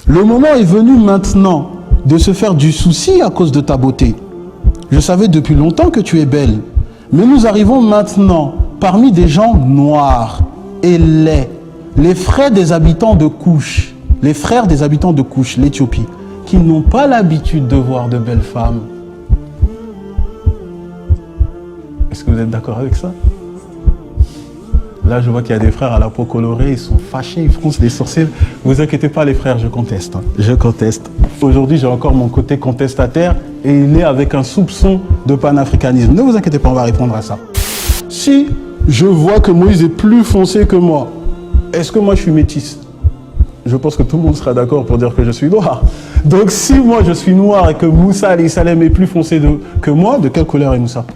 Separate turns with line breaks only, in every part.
Le moment est venu maintenant de se faire du souci à cause de ta beauté. Je savais depuis longtemps que tu es belle, mais nous arrivons maintenant parmi des gens noirs et laids, les frères des habitants de Kouch, l'Éthiopie, qui n'ont pas l'habitude de voir de belles femmes. Est-ce que vous êtes d'accord avec ça? Là, je vois qu'il y a des frères à la peau colorée, ils sont fâchés, ils froncent les sourcils. Ne vous inquiétez pas, les frères, je conteste. Je conteste. Aujourd'hui, j'ai encore mon côté contestataire et il est avec un soupçon de panafricanisme. Ne vous inquiétez pas, on va répondre à ça. Si je vois que Moïse est plus foncé que moi, est-ce que moi je suis métisse? Je pense que tout le monde sera d'accord pour dire que je suis noir. Donc si moi je suis noir et que Moussa alayhi salam est plus foncé que moi, de quelle couleur est Moussa?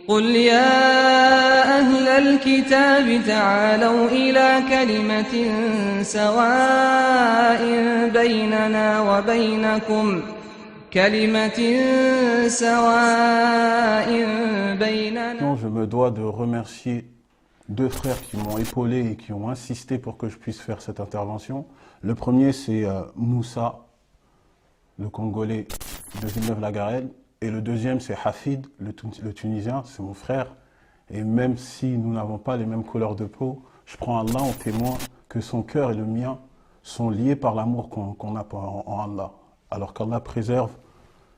قل يا أهل الكتاب تعالوا إلى كلمة سواء بيننا وبينكم
Non, je me dois de remercier deux frères qui m'ont épaulé et qui ont insisté pour que je puisse faire cette intervention. Le premier, c'est Moussa, le Congolais de Villeneuve-la-Garenne. Et le deuxième, c'est Hafid, le Tunisien, c'est mon frère. Et même si nous n'avons pas les mêmes couleurs de peau, je prends Allah en témoin que son cœur et le mien sont liés par l'amour qu'on a en Allah. Alors qu'Allah préserve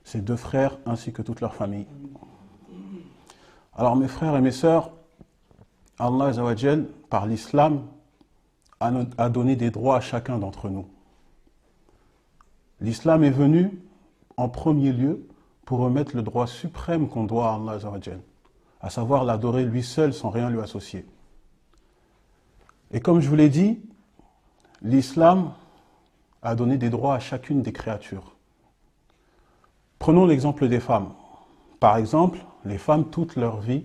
ses deux frères ainsi que toute leur famille. Alors mes frères et mes sœurs, Allah Azzawajal, par l'islam, a donné des droits à chacun d'entre nous. L'islam est venu en premier lieu pour remettre le droit suprême qu'on doit à Allah Azzawajal, à savoir l'adorer lui seul sans rien lui associer. Et comme je vous l'ai dit, l'islam a donné des droits à chacune des créatures. Prenons l'exemple des femmes. Par exemple, les femmes, toute leur vie,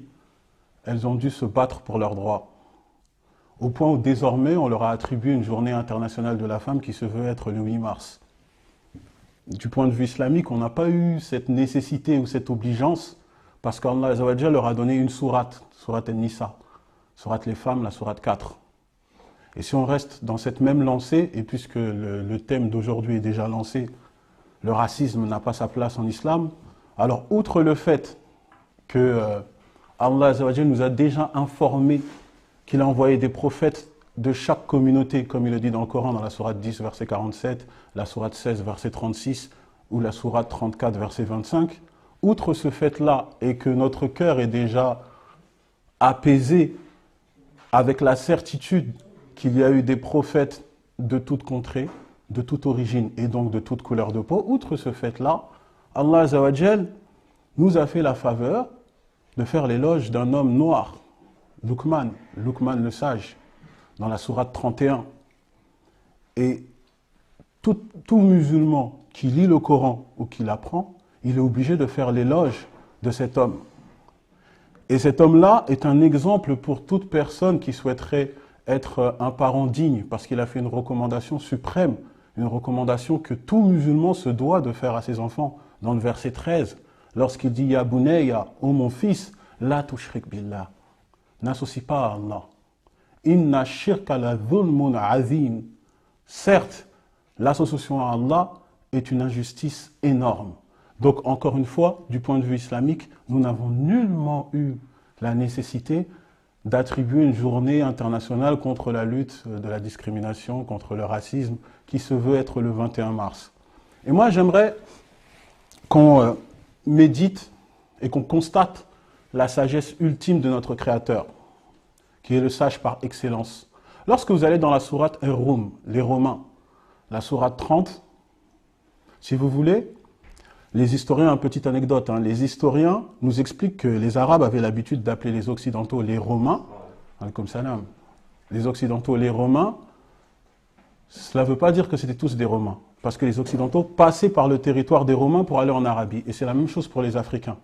elles ont dû se battre pour leurs droits. Au point où désormais, on leur a attribué une journée internationale de la femme qui se veut être le 8 mars. Du point de vue islamique, on n'a pas eu cette nécessité ou cette obligeance parce qu'Allah Azzawajal leur a donné une sourate, sourate An-Nisa, sourate les femmes, la sourate 4. Et si on reste dans cette même lancée, et puisque le thème d'aujourd'hui est déjà lancé, le racisme n'a pas sa place en islam, alors outre le fait que Allah Azzawajal nous a déjà informé qu'il a envoyé des prophètes de chaque communauté, comme il le dit dans le Coran, dans la sourate 10, verset 47, la sourate 16, verset 36, ou la sourate 34, verset 25, outre ce fait-là, et que notre cœur est déjà apaisé avec la certitude qu'il y a eu des prophètes de toute contrée, de toute origine, et donc de toute couleur de peau, outre ce fait-là, Allah Azzawajal nous a fait la faveur de faire l'éloge d'un homme noir, Luqman le sage, dans la sourate 31. Et tout musulman qui lit le Coran ou qui l'apprend, il est obligé de faire l'éloge de cet homme. Et cet homme-là est un exemple pour toute personne qui souhaiterait être un parent digne, parce qu'il a fait une recommandation suprême, une recommandation que tout musulman se doit de faire à ses enfants. Dans le verset 13, lorsqu'il dit « Ya bunayya, ô mon fils, la tushrik billah » n'associe pas à Allah. Inna shirka la dhulmun azim. Certes, l'association à Allah est une injustice énorme. Donc, encore une fois, du point de vue islamique, nous n'avons nullement eu la nécessité d'attribuer une journée internationale contre la lutte de la discrimination, contre le racisme, qui se veut être le 21 mars. Et moi, j'aimerais qu'on médite et qu'on constate la sagesse ultime de notre Créateur, qui est le sage par excellence. Lorsque vous allez dans la sourate Ar-Rum, les Romains, la sourate 30, si vous voulez, les historiens, une petite anecdote, les historiens nous expliquent que les Arabes avaient l'habitude d'appeler les Occidentaux les Romains, comme salam, les Occidentaux les Romains, cela ne veut pas dire que c'était tous des Romains, parce que les Occidentaux passaient par le territoire des Romains pour aller en Arabie, et c'est la même chose pour les Africains.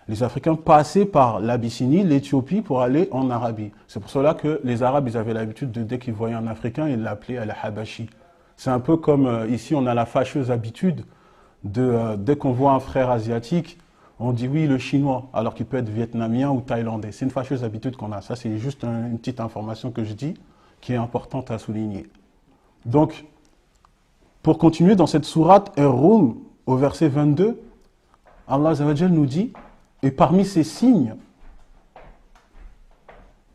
Les Africains passaient par l'Abyssinie, l'Éthiopie pour aller en Arabie. C'est pour cela que les Arabes, ils avaient l'habitude de, dès qu'ils voyaient un Africain, ils l'appelaient Al-Habashi. C'est un peu comme ici, on a la fâcheuse habitude de, dès qu'on voit un frère asiatique, on dit oui, le chinois, alors qu'il peut être vietnamien ou thaïlandais. C'est une fâcheuse habitude qu'on a. Ça, c'est juste une petite information que je dis, qui est importante à souligner. Donc, pour continuer dans cette sourate Ar-Rum, au verset 22, Allah Azza wa Jal nous dit, et parmi ces signes,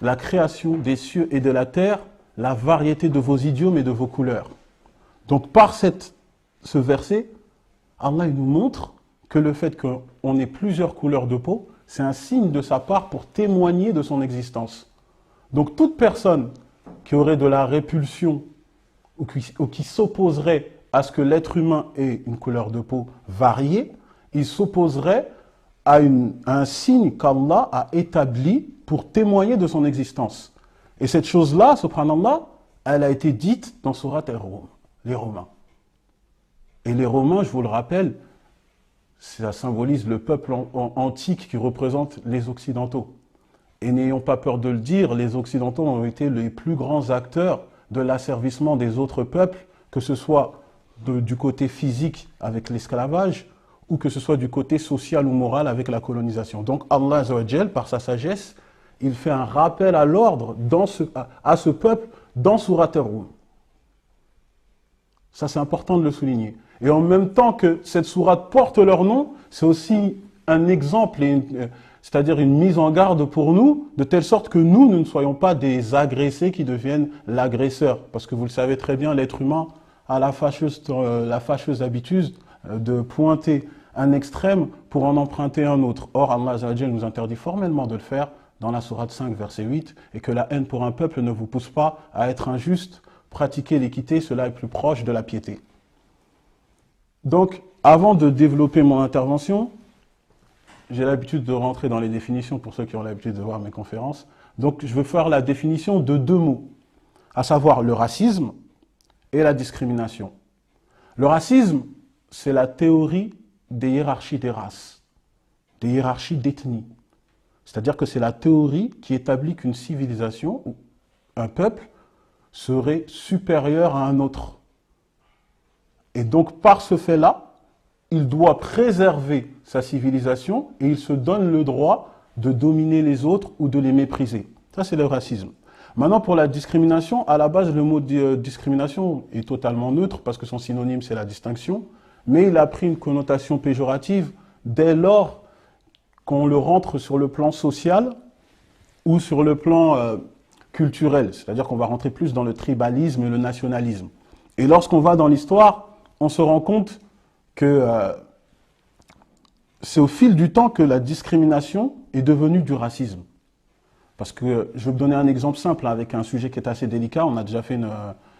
la création des cieux et de la terre, la variété de vos idiomes et de vos couleurs. Donc par ce verset, Allah il nous montre que le fait qu'on ait plusieurs couleurs de peau, c'est un signe de sa part pour témoigner de son existence. Donc toute personne qui aurait de la répulsion ou qui s'opposerait à ce que l'être humain ait une couleur de peau variée, il s'opposerait à un signe qu'Allah a établi pour témoigner de son existence. Et cette chose-là, subhanallah, elle a été dite dans Surat Ar-Rum, les Romains. Et les Romains, je vous le rappelle, ça symbolise le peuple antique qui représente les Occidentaux. Et n'ayons pas peur de le dire, les Occidentaux ont été les plus grands acteurs de l'asservissement des autres peuples, que ce soit du côté physique avec l'esclavage, ou que ce soit du côté social ou moral avec la colonisation. Donc Allah Azza wa Jal, par sa sagesse, il fait un rappel à l'ordre à ce peuple dans Surat Ar-Rum. Ça, c'est important de le souligner. Et en même temps que cette sourate porte leur nom, c'est aussi un exemple, c'est-à-dire une mise en garde pour nous, de telle sorte que nous ne soyons pas des agressés qui deviennent l'agresseur. Parce que vous le savez très bien, l'être humain a la fâcheuse habitude de pointer un extrême pour en emprunter un autre. Or, Allah Azza wa Jal nous interdit formellement de le faire dans la sourate 5, verset 8, et que la haine pour un peuple ne vous pousse pas à être injuste. Pratiquer l'équité, cela est plus proche de la piété. Donc, avant de développer mon intervention, j'ai l'habitude de rentrer dans les définitions pour ceux qui ont l'habitude de voir mes conférences. Donc, je veux faire la définition de deux mots, à savoir le racisme et la discrimination. Le racisme, c'est la théorie des hiérarchies des races, des hiérarchies d'ethnie. C'est-à-dire que c'est la théorie qui établit qu'une civilisation ou un peuple serait supérieur à un autre. Et donc, par ce fait-là, il doit préserver sa civilisation et il se donne le droit de dominer les autres ou de les mépriser. Ça, c'est le racisme. Maintenant, pour la discrimination, à la base, le mot discrimination est totalement neutre parce que son synonyme, c'est la distinction, mais il a pris une connotation péjorative dès lors qu'on le rentre sur le plan social ou sur le plan culturel. C'est-à-dire qu'on va rentrer plus dans le tribalisme et le nationalisme. Et lorsqu'on va dans l'histoire, on se rend compte que c'est au fil du temps que la discrimination est devenue du racisme. Parce que je vais vous donner un exemple simple avec un sujet qui est assez délicat. On a déjà fait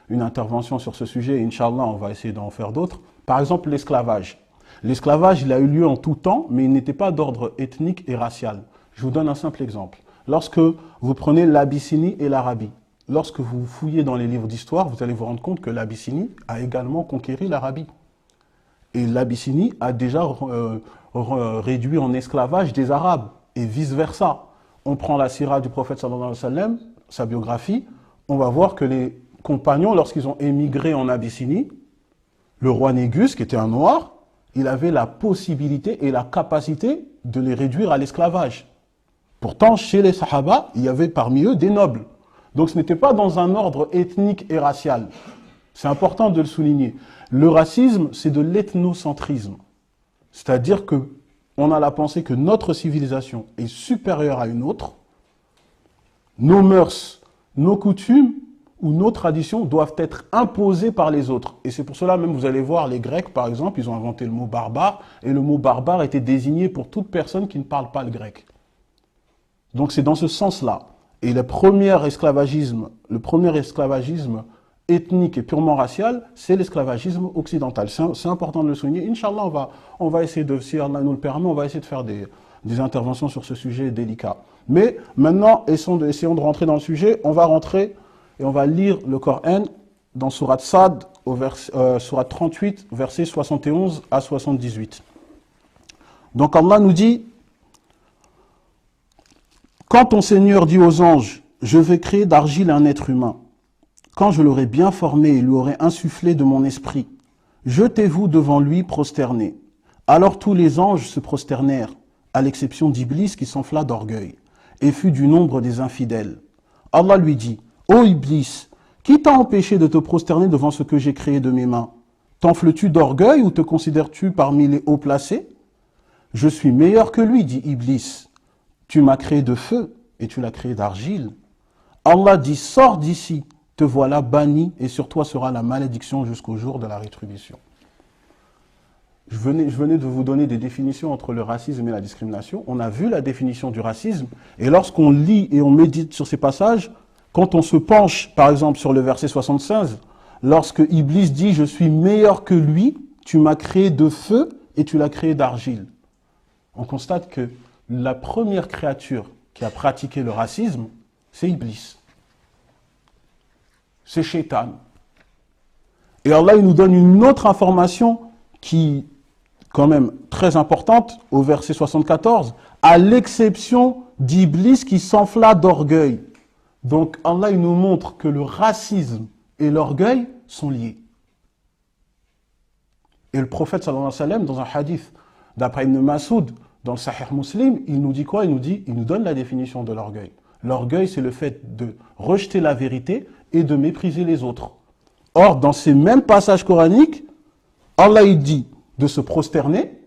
une intervention sur ce sujet et Inch'Allah, on va essayer d'en faire d'autres. Par exemple, l'esclavage. L'esclavage, il a eu lieu en tout temps, mais il n'était pas d'ordre ethnique et racial. Je vous donne un simple exemple. Lorsque vous prenez l'Abyssinie et l'Arabie, lorsque vous fouillez dans les livres d'histoire, vous allez vous rendre compte que l'Abyssinie a également conquéri l'Arabie. Et l'Abyssinie a déjà réduit en esclavage des Arabes, et vice-versa. On prend la sira du prophète sallallahu alayhi wa sallam, sa biographie, on va voir que les compagnons, lorsqu'ils ont émigré en Abyssinie, le roi Négus, qui était un noir, il avait la possibilité et la capacité de les réduire à l'esclavage. Pourtant, chez les Sahaba, il y avait parmi eux des nobles. Donc ce n'était pas dans un ordre ethnique et racial. C'est important de le souligner. Le racisme, c'est de l'ethnocentrisme. C'est-à-dire qu'on a la pensée que notre civilisation est supérieure à une autre. Nos mœurs, nos coutumes ou nos traditions doivent être imposées par les autres. Et c'est pour cela même, vous allez voir, les Grecs, par exemple, ils ont inventé le mot barbare, et le mot barbare était désigné pour toute personne qui ne parle pas le grec. Donc c'est dans ce sens-là. Et le premier esclavagisme ethnique et purement racial, c'est l'esclavagisme occidental. C'est important de le souligner. Inch'Allah, on va essayer de, si Allah nous le permet, on va essayer de faire des interventions sur ce sujet délicat. Mais maintenant, essayons de rentrer dans le sujet. On va rentrer et on va lire le Coran dans Surat Sad, Surat 38, versets 71 à 78. Donc Allah nous dit: quand ton Seigneur dit aux anges, je vais créer d'argile un être humain, quand je l'aurai bien formé et lui aurai insufflé de mon esprit, jetez-vous devant lui prosternés. Alors tous les anges se prosternèrent, à l'exception d'Iblis qui s'enfla d'orgueil, et fut du nombre des infidèles. Allah lui dit: ô Iblis, qui t'a empêché de te prosterner devant ce que j'ai créé de mes mains? T'enfles-tu d'orgueil ou te considères-tu parmi les hauts placés? Je suis meilleur que lui, dit Iblis. Tu m'as créé de feu et tu l'as créé d'argile. Allah dit, sors d'ici, te voilà banni et sur toi sera la malédiction jusqu'au jour de la rétribution. Je venais de vous donner des définitions entre le racisme et la discrimination. On a vu la définition du racisme et lorsqu'on lit et on médite sur ces passages, quand on se penche par exemple sur le verset 76, lorsque Iblis dit « Je suis meilleur que lui, tu m'as créé de feu et tu l'as créé d'argile », on constate que la première créature qui a pratiqué le racisme, c'est Iblis. C'est Shaitan. Et Allah il nous donne une autre information qui, quand même très importante, au verset 74, à l'exception d'Iblis qui s'enfla d'orgueil. Donc Allah il nous montre que le racisme et l'orgueil sont liés. Et le prophète sallallahu alayhi wa sallam, dans un hadith d'après Ibn Mas'ud, dans le Sahih Muslim, il nous dit quoi? Il nous donne la définition de l'orgueil. L'orgueil, c'est le fait de rejeter la vérité et de mépriser les autres. Or, dans ces mêmes passages coraniques, Allah il dit de se prosterner,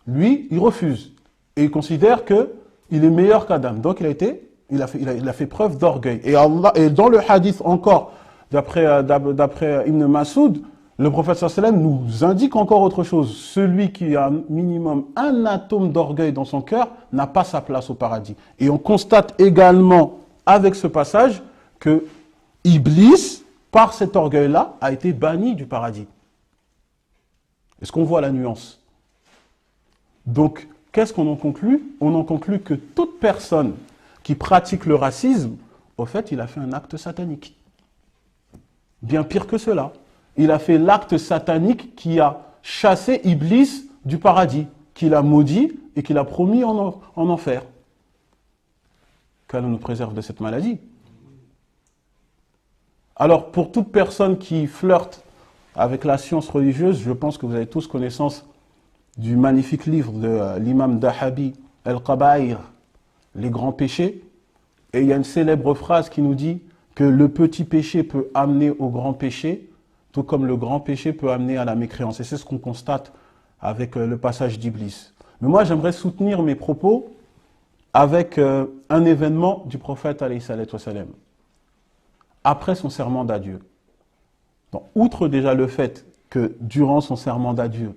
lui, il refuse. Et il considère qu'il est meilleur qu'Adam. Donc, il a fait preuve d'orgueil. Et dans le hadith encore, d'après Ibn Mas'ud, le prophète sallallahu alayhi wa sallam nous indique encore autre chose. Celui qui a minimum un atome d'orgueil dans son cœur n'a pas sa place au paradis. Et on constate également avec ce passage que Iblis, par cet orgueil-là, a été banni du paradis. Est-ce qu'on voit la nuance? Donc, qu'est-ce qu'on en conclut? On en conclut que toute personne qui pratique le racisme, au fait, il a fait un acte satanique. Bien pire que cela. Il a fait l'acte satanique qui a chassé Iblis du paradis, qu'il a maudit et qu'il a promis en enfer. Qu'Allah nous préserve de cette maladie. Alors, pour toute personne qui flirte avec la science religieuse, je pense que vous avez tous connaissance du magnifique livre de l'imam Dahabi, Al-Qabaïr, les grands péchés. Et il y a une célèbre phrase qui nous dit que le petit péché peut amener au grand péché, tout comme le grand péché peut amener à la mécréance. Et c'est ce qu'on constate avec le passage d'Iblis. Mais moi, j'aimerais soutenir mes propos avec un événement du prophète alayhi salatu wassalam. Après son serment d'adieu. Donc, outre déjà le fait que durant son serment d'adieu,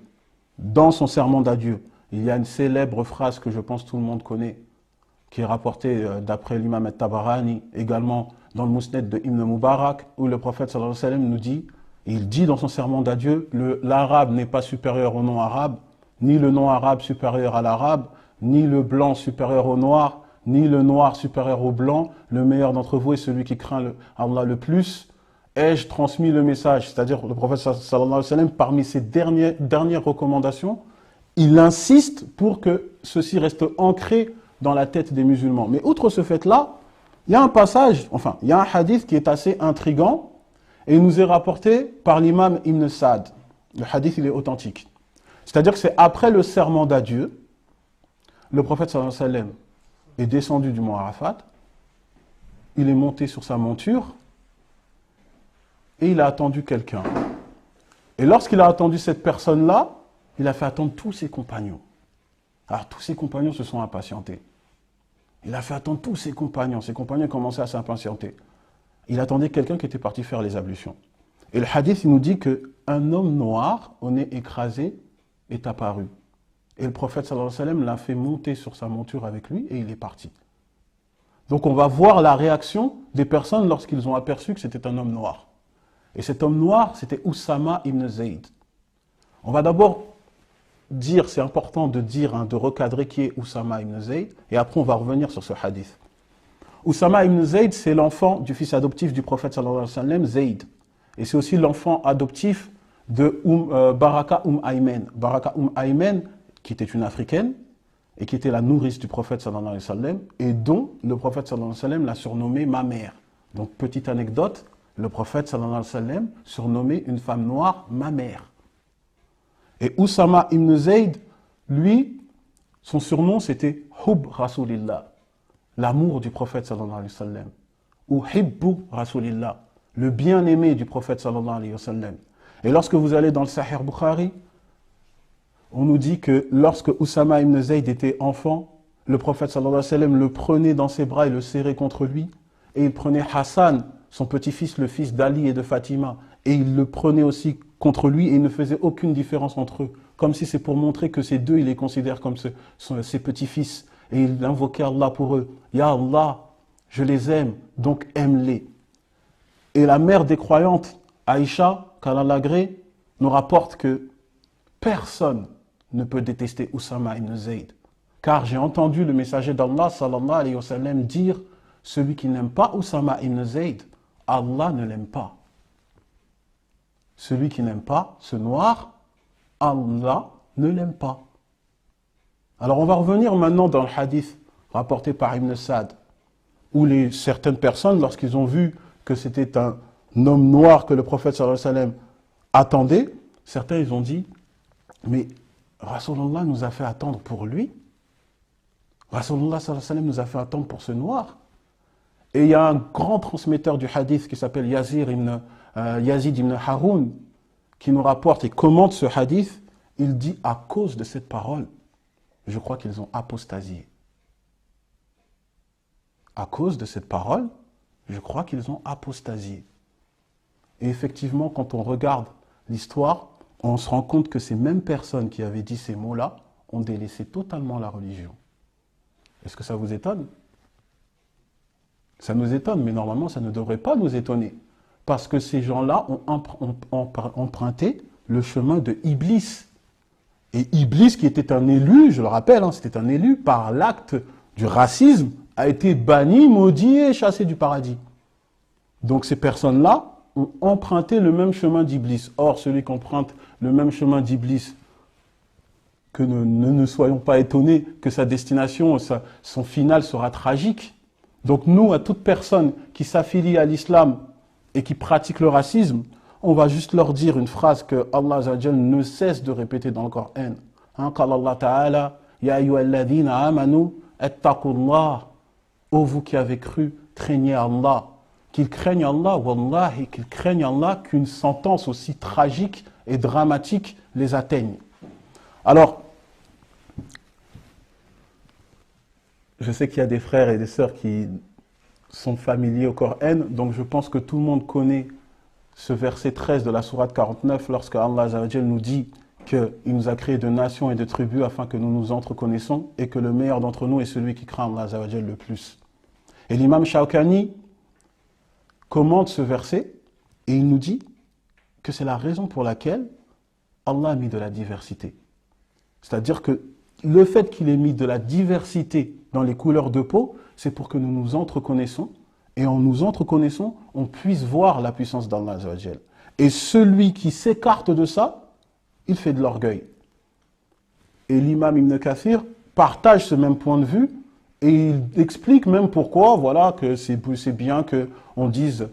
dans son serment d'adieu, il y a une célèbre phrase que je pense tout le monde connaît, qui est rapportée d'après l'imam al-Tabarani, également dans le Mousned de Ibn Mubarak, où le prophète sallallahu alayhi wa sallam nous dit, il dit dans son serment d'adieu, l'arabe n'est pas supérieur au non-arabe, ni le non-arabe supérieur à l'arabe, ni le blanc supérieur au noir, ni le noir supérieur au blanc. Le meilleur d'entre vous est celui qui craint Allah le plus. Ai-je transmis le message? C'est-à-dire le prophète sallallahu alayhi wa sallam, parmi ses dernières recommandations, il insiste pour que ceci reste ancré dans la tête des musulmans. Mais outre ce fait-là, il y a un passage, enfin, il y a un hadith qui est assez intriguant et il nous est rapporté par l'imam Ibn Sa'd. Le hadith, il est authentique. C'est-à-dire que c'est après le serment d'adieu, le prophète sallallahu alayhi wa sallam est descendu du mont Arafat, il est monté sur sa monture et il a attendu quelqu'un. Et lorsqu'il a attendu cette personne-là, il a fait attendre tous ses compagnons. Alors tous ses compagnons se sont impatientés. Il a fait attendre tous ses compagnons commençaient à s'impatienter. Il attendait quelqu'un qui était parti faire les ablutions. Et le hadith, il nous dit qu'un homme noir, au nez écrasé, est apparu. Et le prophète sallallahu alayhi wa sallam l'a fait monter sur sa monture avec lui et il est parti. Donc on va voir la réaction des personnes lorsqu'ils ont aperçu que c'était un homme noir. Et cet homme noir, c'était Oussama ibn Zayd. On va d'abord dire, c'est important de dire, de recadrer qui est Oussama ibn Zayd, et après on va revenir sur ce hadith. Oussama ibn Zayd, c'est l'enfant du fils adoptif du prophète sallallahu alayhi wa sallam, Zayd. Et c'est aussi l'enfant adoptif de Baraka Ayman. Baraka Ayman, qui était une africaine, et qui était la nourrice du prophète sallallahu alayhi wa sallam, et dont le prophète sallallahu alayhi wa sallam l'a surnommée ma mère. Donc, petite anecdote, le prophète sallallahu alayhi wa sallam surnommait une femme noire ma mère. Et Oussama ibn Zayd, lui, son surnom c'était Hub Rasulillah, l'amour du prophète sallallahu alayhi wa sallam, ou Hibbu Rasulillah, le bien-aimé du prophète sallallahu alayhi wa sallam. Et lorsque vous allez dans le Sahih Bukhari, on nous dit que lorsque Oussama ibn Zayd était enfant, le prophète sallallahu alayhi wa sallam le prenait dans ses bras et le serrait contre lui. Et il prenait Hassan, son petit-fils, le fils d'Ali et de Fatima, et il le prenait aussi contre lui et il ne faisait aucune différence entre eux. Comme si c'est pour montrer que ces deux, il les considère comme ses petits-fils. Et il invoquait Allah pour eux. Ya Allah, je les aime, donc aime-les. Et la mère des croyantes, Aïcha, qu'Allah l'agrée, nous rapporte que personne ne peut détester Oussama ibn Zayd. Car j'ai entendu le messager d'Allah, sallallahu alayhi wa sallam, dire « Celui qui n'aime pas Oussama ibn Zayd, Allah ne l'aime pas. Celui qui n'aime pas ce noir, Allah ne l'aime pas. » Alors on va revenir maintenant dans le hadith rapporté par Ibn Sa'd, où certaines personnes, lorsqu'ils ont vu que c'était un homme noir que le prophète sallallahu alayhi wa sallam attendait, certains ils ont dit « Mais Rasulullah nous a fait attendre pour lui. Rasulullah sallallahu alayhi wa sallam nous a fait attendre pour ce noir. » Et il y a un grand transmetteur du hadith qui s'appelle Yazid ibn Haroun qui nous rapporte et commente ce hadith. Il dit « À cause de cette parole, je crois qu'ils ont apostasié. » À cause de cette parole, je crois qu'ils ont apostasié. Et effectivement, quand on regarde l'histoire, on se rend compte que ces mêmes personnes qui avaient dit ces mots-là ont délaissé totalement la religion. Est-ce que ça vous étonne? Ça nous étonne, mais normalement, ça ne devrait pas nous étonner. Parce que ces gens-là ont emprunté le chemin de Iblis. Et Iblis, qui était un élu, je le rappelle, c'était un élu, par l'acte du racisme, a été banni, maudit et chassé du paradis. Donc ces personnes-là ont emprunté le même chemin d'Iblis. Or, celui qui emprunte le même chemin d'Iblis, que ne soyons pas étonnés que sa destination, son final sera tragique. Donc nous, à toute personne qui s'affilie à l'islam et qui pratique le racisme, on va juste leur dire une phrase que Allah Azza wa Jal ne cesse de répéter dans le Coran. Qu'Allah Ta'ala, Ya ayyuhalladhina amanu, attaqullah. Ô vous qui avez cru, craignez Allah. Qu'ils craignent Allah, wallahi, qu'ils craignent Allah qu'une sentence aussi tragique et dramatique les atteigne. Alors, je sais qu'il y a des frères et des sœurs qui sont familiers au Coran, donc je pense que tout le monde connaît ce verset 13 de la sourate 49, lorsque Allah Azza wa Jal nous dit qu'il nous a créé de nations et de tribus afin que nous nous entreconnaissons et que le meilleur d'entre nous est celui qui craint Allah Azza wa Jal le plus. Et l'imam Shawkani commente ce verset et il nous dit que c'est la raison pour laquelle Allah a mis de la diversité. C'est-à-dire que le fait qu'il ait mis de la diversité dans les couleurs de peau, c'est pour que nous nous entreconnaissons et en nous entreconnaissant, on puisse voir la puissance d'Allah Azza wa Jal. Et celui qui s'écarte de ça, il fait de l'orgueil. Et l'imam Ibn Kathir partage ce même point de vue et il explique même pourquoi, voilà, que c'est bien qu'on dise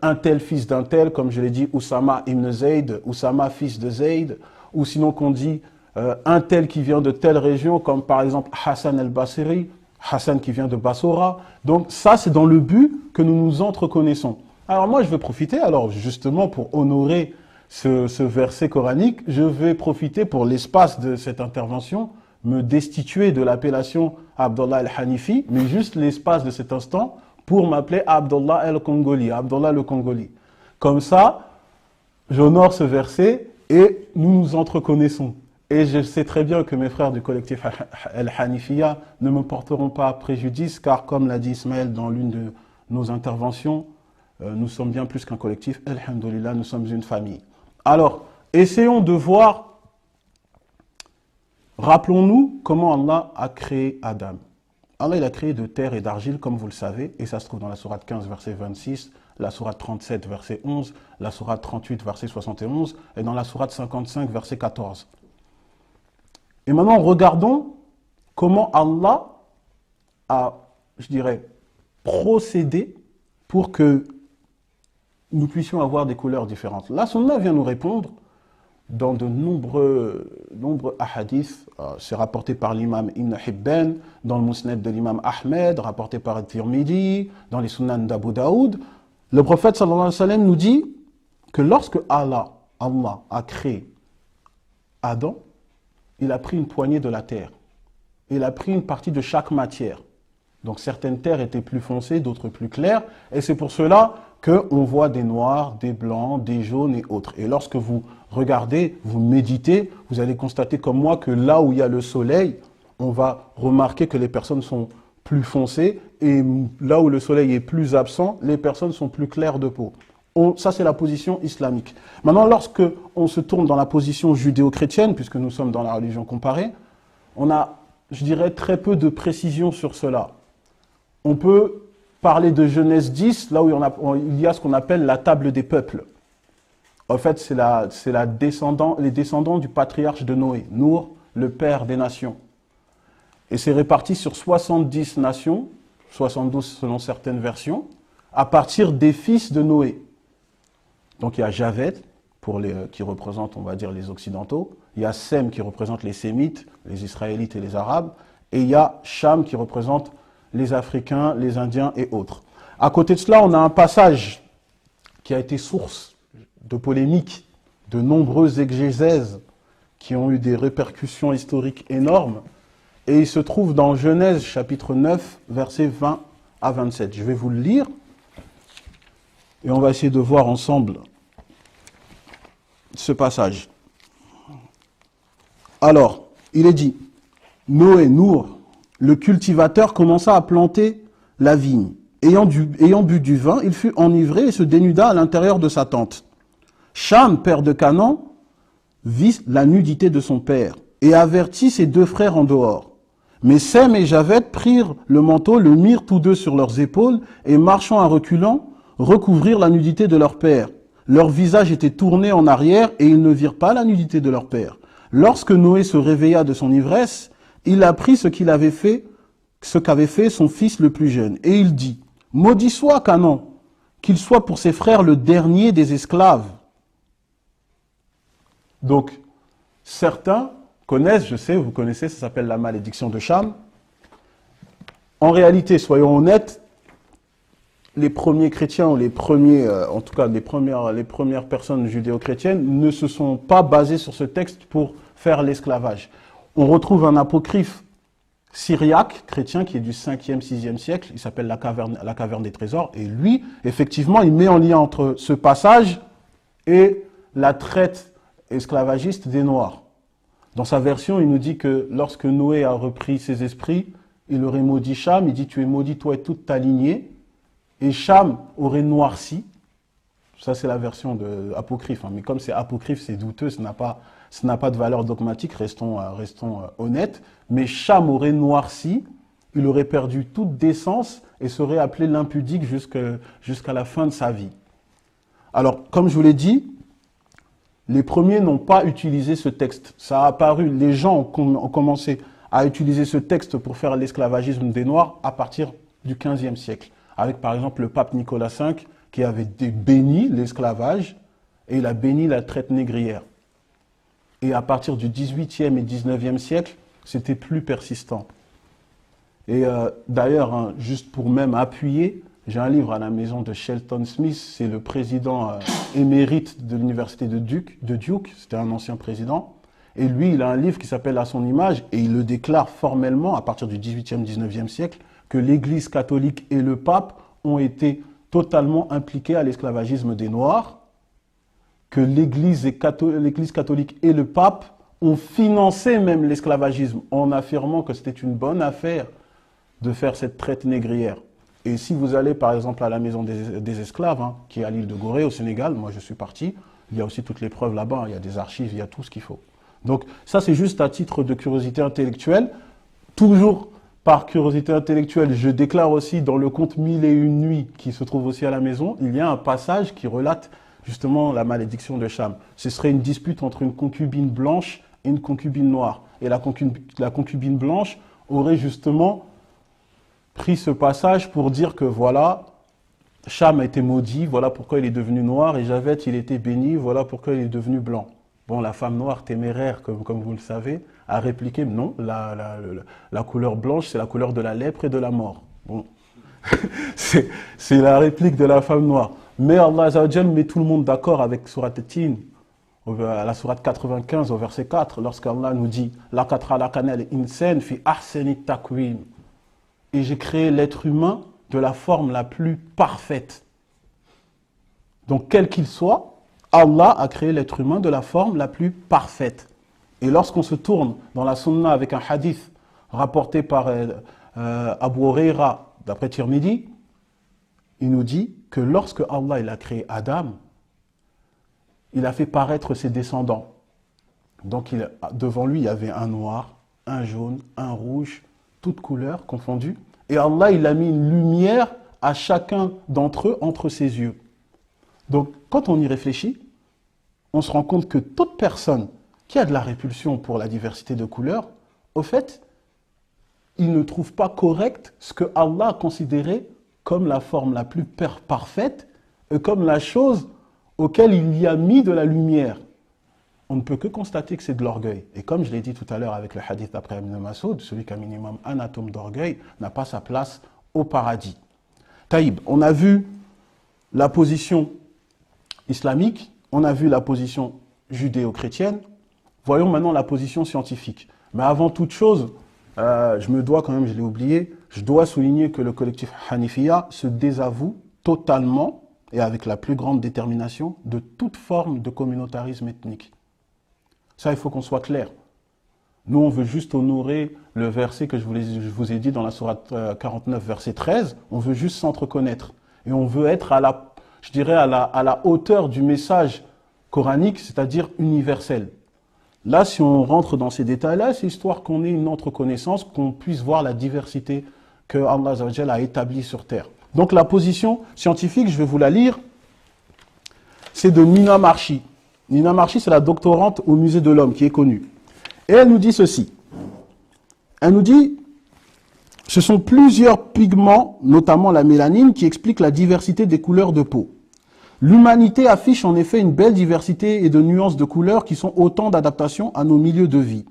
un tel fils d'un tel, comme je l'ai dit, Oussama ibn Zayd, Oussama fils de Zayd, ou sinon qu'on dit un tel qui vient de telle région, comme par exemple Hassan el-Basri, Hassan qui vient de Bassora. Donc ça, c'est dans le but que nous nous entreconnaissons. Alors moi, je vais profiter, alors justement pour honorer ce verset coranique, je vais profiter pour l'espace de cette intervention, me destituer de l'appellation Abdullah el-Hanifi, mais juste l'espace de cet instant pour m'appeler Abdullah el-Congoli, Abdullah le Congoli. Comme ça, j'honore ce verset et nous nous entreconnaissons. Et je sais très bien que mes frères du collectif El-Hanifiya ne me porteront pas préjudice, car comme l'a dit Ismaël dans l'une de nos interventions, nous sommes bien plus qu'un collectif. Alhamdulillah, nous sommes une famille. Alors, essayons de voir, rappelons-nous comment Allah a créé Adam. Allah, il a créé de terre et d'argile, comme vous le savez, et ça se trouve dans la sourate 15, verset 26, la sourate 37, verset 11, la sourate 38, verset 71, et dans la sourate 55, verset 14. Et maintenant, regardons comment Allah a, je dirais, procédé pour que nous puissions avoir des couleurs différentes. La Sunna vient nous répondre dans de nombreux ahadiths. C'est rapporté par l'imam Ibn Hibban, dans le Musnad de l'imam Ahmed, rapporté par Tirmidhi, dans les Sunan d'Abu Daoud. Le prophète sallallahu alayhi wa sallam nous dit que lorsque Allah a créé Adam, il a pris une poignée de la terre. Il a pris une partie de chaque matière. Donc certaines terres étaient plus foncées, d'autres plus claires. Et c'est pour cela qu'on voit des noirs, des blancs, des jaunes et autres. Et lorsque vous regardez, vous méditez, vous allez constater comme moi que là où il y a le soleil, on va remarquer que les personnes sont plus foncées. Et là où le soleil est plus absent, les personnes sont plus claires de peau. Ça, c'est la position islamique. Maintenant, lorsque on se tourne dans la position judéo-chrétienne, puisque nous sommes dans la religion comparée, on a, je dirais, très peu de précision sur cela. On peut parler de Genèse 10, là où il y a ce qu'on appelle la table des peuples. En fait, c'est les descendants du patriarche de Noé, Nour, le père des nations. Et c'est réparti sur 70 nations, 72 selon certaines versions, à partir des fils de Noé. Donc il y a Javed, qui représente, on va dire, les Occidentaux. Il y a Sem qui représente les Sémites, les Israélites et les Arabes. Et il y a Cham qui représente les Africains, les Indiens et autres. À côté de cela, on a un passage qui a été source de polémiques, de nombreuses exégèses qui ont eu des répercussions historiques énormes. Et il se trouve dans Genèse chapitre 9, versets 20 à 27. Je vais vous le lire et on va essayer de voir ensemble ce passage. Alors, il est dit, Noé, Nour, le cultivateur, commença à planter la vigne. Ayant bu du vin, il fut enivré et se dénuda à l'intérieur de sa tente. Cham, père de Canaan, vit la nudité de son père et avertit ses deux frères en dehors. Mais Sem et Javed prirent le manteau, le mirent tous deux sur leurs épaules et marchant à reculants, recouvrirent la nudité de leur père. Leur visage était tourné en arrière et ils ne virent pas la nudité de leur père. Lorsque Noé se réveilla de son ivresse, il apprit ce qu'avait fait son fils le plus jeune. Et il dit, « Maudit soit Canaan, qu'il soit pour ses frères le dernier des esclaves. » Donc, certains connaissent, je sais, vous connaissez, ça s'appelle la malédiction de Cham. En réalité, soyons honnêtes, les premiers chrétiens, ou les premiers, en tout cas les premières personnes judéo-chrétiennes ne se sont pas basés sur ce texte pour faire l'esclavage. On retrouve un apocryphe syriaque, chrétien, qui est du 5e, 6e siècle, il s'appelle la caverne des trésors, et lui, effectivement, il met en lien entre ce passage et la traite esclavagiste des Noirs. Dans sa version, il nous dit que lorsque Noé a repris ses esprits, il aurait maudit Cham, il dit « Tu es maudit, toi et toute ta lignée », et Cham aurait noirci. Ça, c'est la version apocryphe, hein. Mais comme c'est apocryphe, c'est douteux, ça n'a pas de valeur dogmatique, restons honnêtes. Mais Cham aurait noirci, il aurait perdu toute décence et serait appelé l'impudique jusqu'à la fin de sa vie. Alors, comme je vous l'ai dit, les premiers n'ont pas utilisé ce texte. Ça a apparu, les gens ont commencé à utiliser ce texte pour faire l'esclavagisme des Noirs à partir du XVe siècle. Avec par exemple le pape Nicolas V qui avait béni l'esclavage et il a béni la traite négrière. Et à partir du XVIIIe et XIXe siècle, c'était plus persistant. Et d'ailleurs, hein, juste pour même appuyer, j'ai un livre à la maison de Shelton Smith, c'est le président émérite de l'université de Duke, c'était un ancien président. Et lui, il a un livre qui s'appelle « À son image » et il le déclare formellement à partir du XVIIIe, XIXe siècle que l'Église catholique et le pape ont été totalement impliqués à l'esclavagisme des Noirs, que l'Église catholique et le pape ont financé même l'esclavagisme en affirmant que c'était une bonne affaire de faire cette traite négrière. Et si vous allez par exemple à la maison des esclaves, hein, qui est à l'île de Gorée au Sénégal, moi je suis parti, il y a aussi toutes les preuves là-bas, il y a des archives, il y a tout ce qu'il faut. Donc ça c'est juste à titre de curiosité intellectuelle, toujours par curiosité intellectuelle, je déclare aussi dans le conte 1001 nuits qui se trouve aussi à la maison, il y a un passage qui relate justement la malédiction de Cham. Ce serait une dispute entre une concubine blanche et une concubine noire. Et la concubine blanche aurait justement pris ce passage pour dire que voilà, Cham a été maudit, voilà pourquoi il est devenu noir, et Javed, il était béni, voilà pourquoi il est devenu blanc. Bon, la femme noire téméraire, comme vous le savez, a répliqué, non, la couleur blanche, c'est la couleur de la lèpre et de la mort. Bon, C'est la réplique de la femme noire. Mais Allah Azza wa Jal met tout le monde d'accord avec Surat At-Tin, la sourate 95 au verset 4, lorsqu'Allah nous dit « Laqad khalaqana al-insan fi ahsani taqwim » et j'ai créé l'être humain de la forme la plus parfaite. Donc, quel qu'il soit, Allah a créé l'être humain de la forme la plus parfaite. Et lorsqu'on se tourne dans la sunna avec un hadith rapporté par Abu Huraira, d'après Tirmidhi, il nous dit que lorsque Allah il a créé Adam, il a fait paraître ses descendants. Donc, devant lui, il y avait un noir, un jaune, un rouge, toutes couleurs confondues. Et Allah, il a mis une lumière à chacun d'entre eux, entre ses yeux. Donc, quand on y réfléchit, on se rend compte que toute personne qui a de la répulsion pour la diversité de couleurs, au fait, il ne trouve pas correct ce que Allah a considéré comme la forme la plus parfaite et comme la chose auquel il y a mis de la lumière. On ne peut que constater que c'est de l'orgueil. Et comme je l'ai dit tout à l'heure avec le hadith d'après Ibn Mas'ud, celui qui a un minimum un atome d'orgueil n'a pas sa place au paradis. Taïb, on a vu la position islamique, on a vu la position judéo-chrétienne, voyons maintenant la position scientifique. Mais avant toute chose, je me dois quand même, je l'ai oublié, je dois souligner que le collectif Hanifiya se désavoue totalement et avec la plus grande détermination de toute forme de communautarisme ethnique. Ça, il faut qu'on soit clair. Nous, on veut juste honorer le verset que je vous ai dit dans la sourate 49, verset 13. On veut juste s'entreconnaître. Et on veut être à la hauteur du message coranique, c'est-à-dire universel. Là, si on rentre dans ces détails-là, c'est histoire qu'on ait une entreconnaissance, qu'on puisse voir la diversité que Allah Azza wa Jalla a établie sur terre. Donc la position scientifique, je vais vous la lire, c'est de Nina Marchi. Nina Marchi, c'est la doctorante au Musée de l'Homme, qui est connue. Et elle nous dit ceci. Elle nous dit, ce sont plusieurs pigments, notamment la mélanine, qui expliquent la diversité des couleurs de peau. L'humanité affiche en effet une belle diversité et de nuances de couleurs qui sont autant d'adaptations à nos milieux de vie.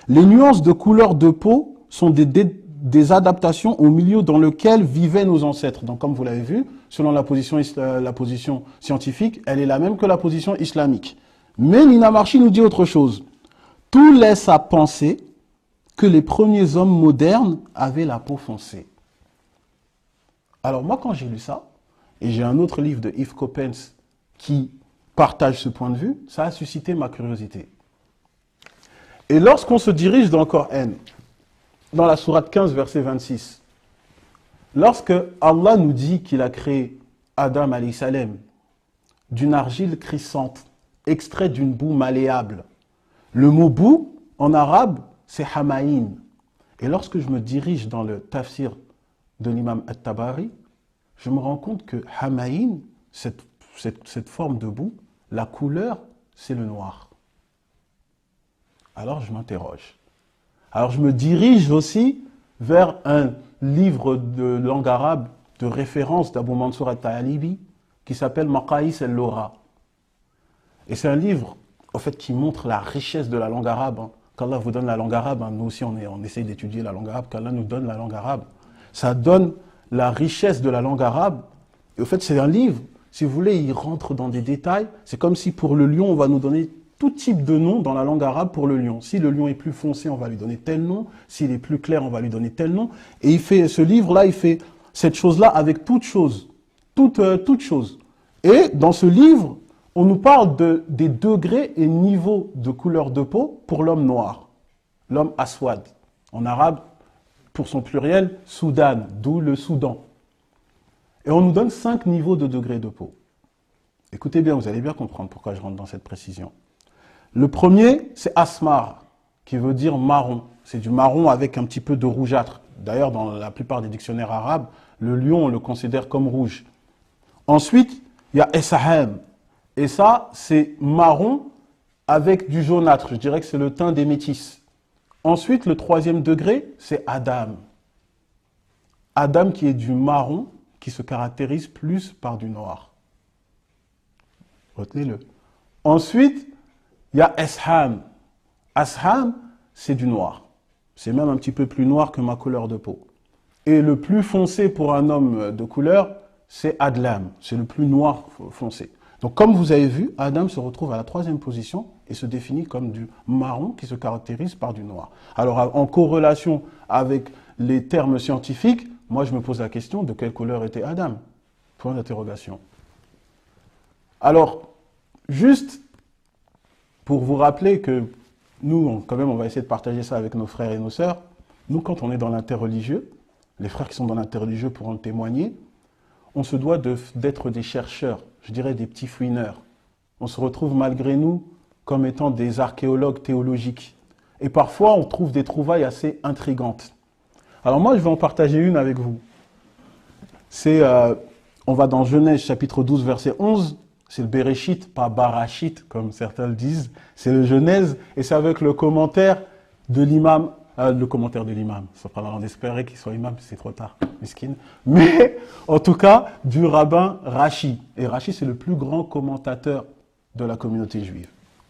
Les nuances de couleurs de peau sont des adaptations au milieu dans lequel vivaient nos ancêtres. Donc, comme vous l'avez vu, selon la position scientifique, elle est la même que la position islamique. Mais Nina Marchi nous dit autre chose. Tout laisse à penser que les premiers hommes modernes avaient la peau foncée. Alors moi, quand j'ai lu ça, et j'ai un autre livre de Yves Coppens qui partage ce point de vue, ça a suscité ma curiosité. Et lorsqu'on se dirige dans le Coran, dans la sourate 15, verset 26, lorsque Allah nous dit qu'il a créé Adam alayhi salam d'une argile crissante, extrait d'une boue malléable, le mot boue, en arabe, c'est hamaïn. Et lorsque je me dirige dans le tafsir de l'imam At-Tabari, je me rends compte que hamaïn, cette forme de boue, la couleur, c'est le noir. Alors je m'interroge. Alors je me dirige aussi vers un livre de langue arabe de référence d'Abou Mansour al-Ta'alibi qui s'appelle Maqaïs al-Lora. Et c'est un livre, en fait, qui montre la richesse de la langue arabe. Qu'Allah vous donne la langue arabe, nous aussi on essaye d'étudier la langue arabe, qu'Allah nous donne la langue arabe. Ça donne la richesse de la langue arabe. Et au fait, c'est un livre, si vous voulez, il rentre dans des détails. C'est comme si pour le lion, on va nous donner tout type de nom dans la langue arabe pour le lion. Si le lion est plus foncé, on va lui donner tel nom. S'il est plus clair, on va lui donner tel nom. Et il fait ce livre-là, il fait cette chose-là avec toute chose. Toute chose. Et dans ce livre, on nous parle des degrés et niveaux de couleur de peau pour l'homme noir. L'homme aswad. En arabe, pour son pluriel, Soudan, d'où le Soudan. Et on nous donne 5 niveaux de degrés de peau. Écoutez bien, vous allez bien comprendre pourquoi je rentre dans cette précision. Le premier, c'est asmar, qui veut dire marron. C'est du marron avec un petit peu de rougeâtre. D'ailleurs, dans la plupart des dictionnaires arabes, le lion, on le considère comme rouge. Ensuite, il y a essaham. Et ça, c'est marron avec du jaunâtre. Je dirais que c'est le teint des métis. Ensuite, le troisième degré, c'est Adam. Adam qui est du marron, qui se caractérise plus par du noir. Retenez-le. Ensuite, il y a Asham. Asham, c'est du noir. C'est même un petit peu plus noir que ma couleur de peau. Et le plus foncé pour un homme de couleur, c'est Adlam, c'est le plus noir foncé. Donc comme vous avez vu, Adam se retrouve à la 3e position et se définit comme du marron qui se caractérise par du noir. Alors en corrélation avec les termes scientifiques, moi je me pose la question de quelle couleur était Adam? Point d'interrogation. Alors, juste pour vous rappeler que nous, quand même, on va essayer de partager ça avec nos frères et nos sœurs. Nous, quand on est dans l'interreligieux, les frères qui sont dans l'interreligieux pourront le témoigner, on se doit d'être des chercheurs, je dirais des petits fouineurs. On se retrouve malgré nous comme étant des archéologues théologiques. Et parfois, on trouve des trouvailles assez intrigantes. Alors moi, je vais en partager une avec vous. On va dans Genèse chapitre 12, verset 11. C'est le Bereshit, pas Barachit, comme certains le disent. C'est le Genèse, et c'est avec le commentaire de l'imam. On espérait qu'il soit imam, c'est trop tard, miskin. Mais, en tout cas, du rabbin Rashi. Et Rashi, c'est le plus grand commentateur de la communauté juive.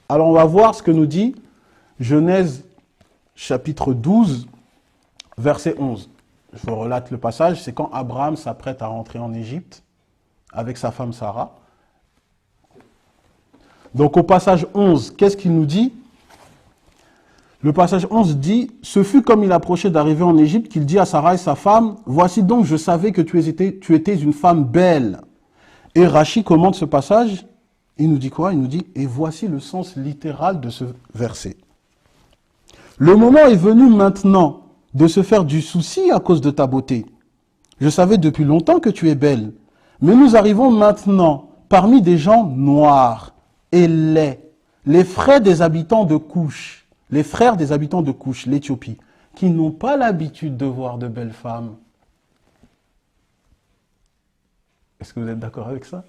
Alors, on va voir ce que nous dit Genèse, chapitre 12, verset 11. Je vous relate le passage. C'est quand Abraham s'apprête à rentrer en Égypte avec sa femme Sarah. Donc, au passage 11, qu'est-ce qu'il nous dit ? Le passage 11 dit « Ce fut comme il approchait d'arriver en Égypte qu'il dit à Sarah et sa femme « Voici donc, je savais que tu étais une femme belle. » Et Rashi commente ce passage, il nous dit quoi? Il nous dit « Et voici le sens littéral de ce verset. Le moment est venu maintenant de se faire du souci à cause de ta beauté. Je savais depuis longtemps que tu es belle, mais nous arrivons maintenant parmi des gens noirs et laids, les frères des habitants de Couche. Les frères des habitants de Couche, l'Éthiopie, qui n'ont pas l'habitude de voir de belles femmes. » Est-ce que vous êtes d'accord avec ça?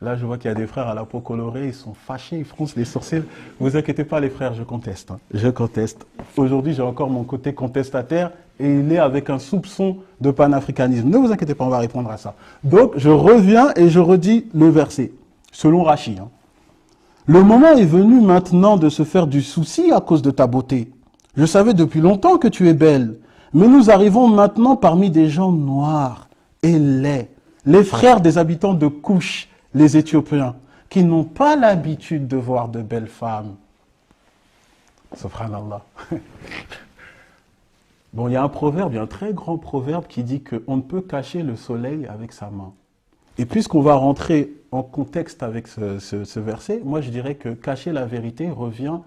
Là, je vois qu'il y a des frères à la peau colorée, ils sont fâchés, ils froncent les sourcils. Ne vous inquiétez pas, les frères, je conteste. Je conteste. Aujourd'hui, j'ai encore mon côté contestataire et il est avec un soupçon de panafricanisme. Ne vous inquiétez pas, on va répondre à ça. Donc, je reviens et je redis le verset, selon Rashi. Le moment est venu maintenant de se faire du souci à cause de ta beauté. Je savais depuis longtemps que tu es belle, mais nous arrivons maintenant parmi des gens noirs et laids, les frères des habitants de Couche, les Éthiopiens, qui n'ont pas l'habitude de voir de belles femmes. Subhanallah. Bon, il y a un proverbe, il y a un très grand proverbe qui dit qu'on ne peut cacher le soleil avec sa main. Et puisqu'on va rentrer en contexte avec ce verset, moi je dirais que cacher la vérité revient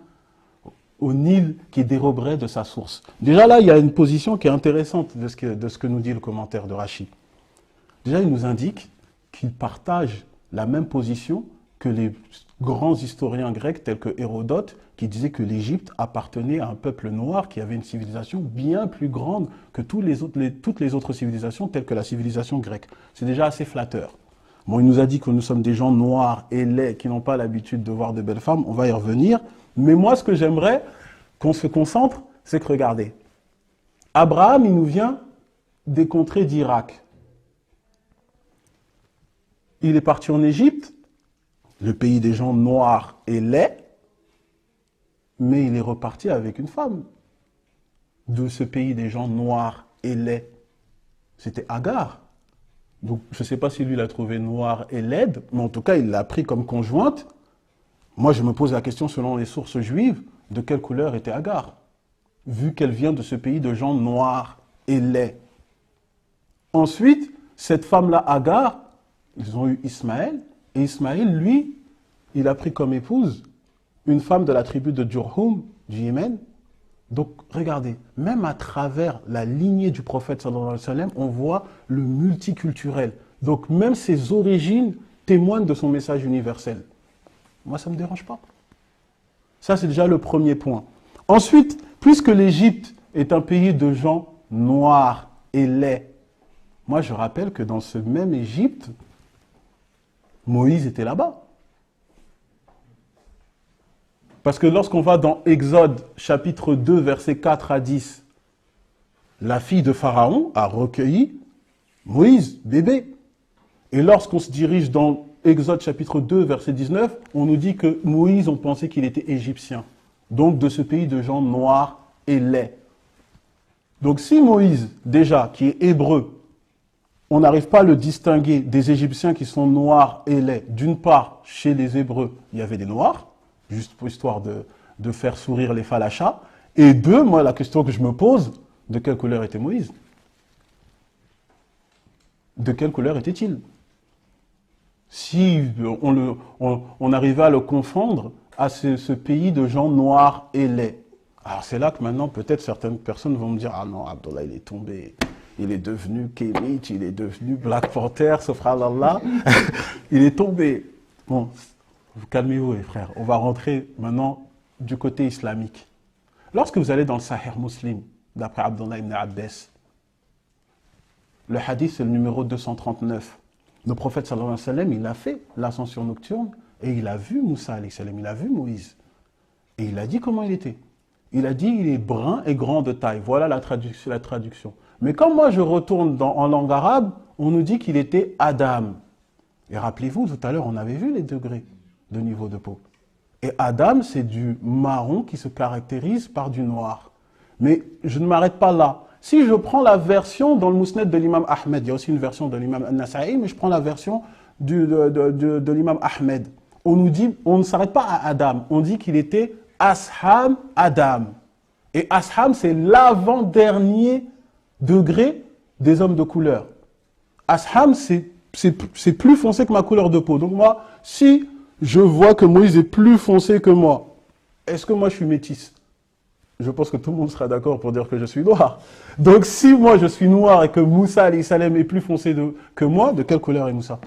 au Nil qui déroberait de sa source. Déjà là, il y a une position qui est intéressante de ce que nous dit le commentaire de Rashi. Déjà, il nous indique qu'il partage la même position que les grands historiens grecs tels que Hérodote, qui disaient que l'Égypte appartenait à un peuple noir qui avait une civilisation bien plus grande que toutes les autres civilisations telles que la civilisation grecque. C'est déjà assez flatteur. Bon, il nous a dit que nous sommes des gens noirs et laids qui n'ont pas l'habitude de voir de belles femmes. On va y revenir. Mais moi, ce que j'aimerais qu'on se concentre, c'est que regardez. Abraham, il nous vient des contrées d'Irak. Il est parti en Égypte, le pays des gens noirs et laids, mais il est reparti avec une femme de ce pays des gens noirs et laids. C'était Agar. Donc, je ne sais pas si lui l'a trouvé noire et laide, mais en tout cas, il l'a pris comme conjointe. Moi, je me pose la question, selon les sources juives, de quelle couleur était Agar, vu qu'elle vient de ce pays de gens noirs et laids. Ensuite, cette femme-là, Agar, ils ont eu Ismaël, et Ismaël, lui, il a pris comme épouse une femme de la tribu de Jurhum, du Yémen. Donc, regardez, même à travers la lignée du prophète sallallahu alayhi wa sallam, on voit le multiculturel. Donc, même ses origines témoignent de son message universel. Moi, ça ne me dérange pas. Ça, c'est déjà le premier point. Ensuite, puisque l'Égypte est un pays de gens noirs et laids, moi, je rappelle que dans ce même Égypte, Moïse était là-bas. Parce que lorsqu'on va dans Exode, chapitre 2, versets 4 à 10, la fille de Pharaon a recueilli Moïse, bébé. Et lorsqu'on se dirige dans Exode, chapitre 2, verset 19, on nous dit que Moïse, on pensait qu'il était égyptien. Donc de ce pays de gens noirs et laids. Donc si Moïse, déjà, qui est hébreu, on n'arrive pas à le distinguer des Égyptiens qui sont noirs et laids. D'une part, chez les Hébreux, il y avait des noirs, juste pour histoire de faire sourire les falachas. Et deux, moi, la question que je me pose, de quelle couleur était Moïse? De quelle couleur était-il? Si on arrivait à le confondre à ce pays de gens noirs et laids. Alors c'est là que maintenant, peut-être certaines personnes vont me dire « Ah non, Abdallah, il est tombé. Il est devenu Kémite, il est devenu Black Panther, subhanallah. Il est tombé. » Bon, calmez-vous les frères. On va rentrer maintenant du côté islamique. Lorsque vous allez dans le Sahih Muslim, d'après Abdullah ibn Abbas, le hadith c'est le numéro 239. Le prophète sallallahu alayhi wa sallam, il a fait l'ascension nocturne et il a vu Moussa alayhi salam, il a vu Moïse. Et il a dit comment il était. Il a dit il est brun et grand de taille. Voilà la traduction. Mais quand moi je retourne en langue arabe, on nous dit qu'il était Adam. Et rappelez-vous, tout à l'heure, on avait vu les degrés de niveau de peau. Et Adam, c'est du marron qui se caractérise par du noir. Mais je ne m'arrête pas là. Si je prends la version dans le Mousnad de l'imam Ahmed, il y a aussi une version de l'imam An-Nasa'i, mais je prends la version de l'imam Ahmed. On nous dit, on ne s'arrête pas à Adam, on dit qu'il était Asham Adam. Et Asham, c'est l'avant-dernier degré des hommes de couleur. Asham, c'est plus foncé que ma couleur de peau. Donc moi, si je vois que Moïse est plus foncé que moi, est-ce que moi je suis métisse? Je pense que tout le monde sera d'accord pour dire que je suis noir. Donc si moi je suis noir et que Moussa alayhi salam est plus foncé que moi, de quelle couleur est Moussa?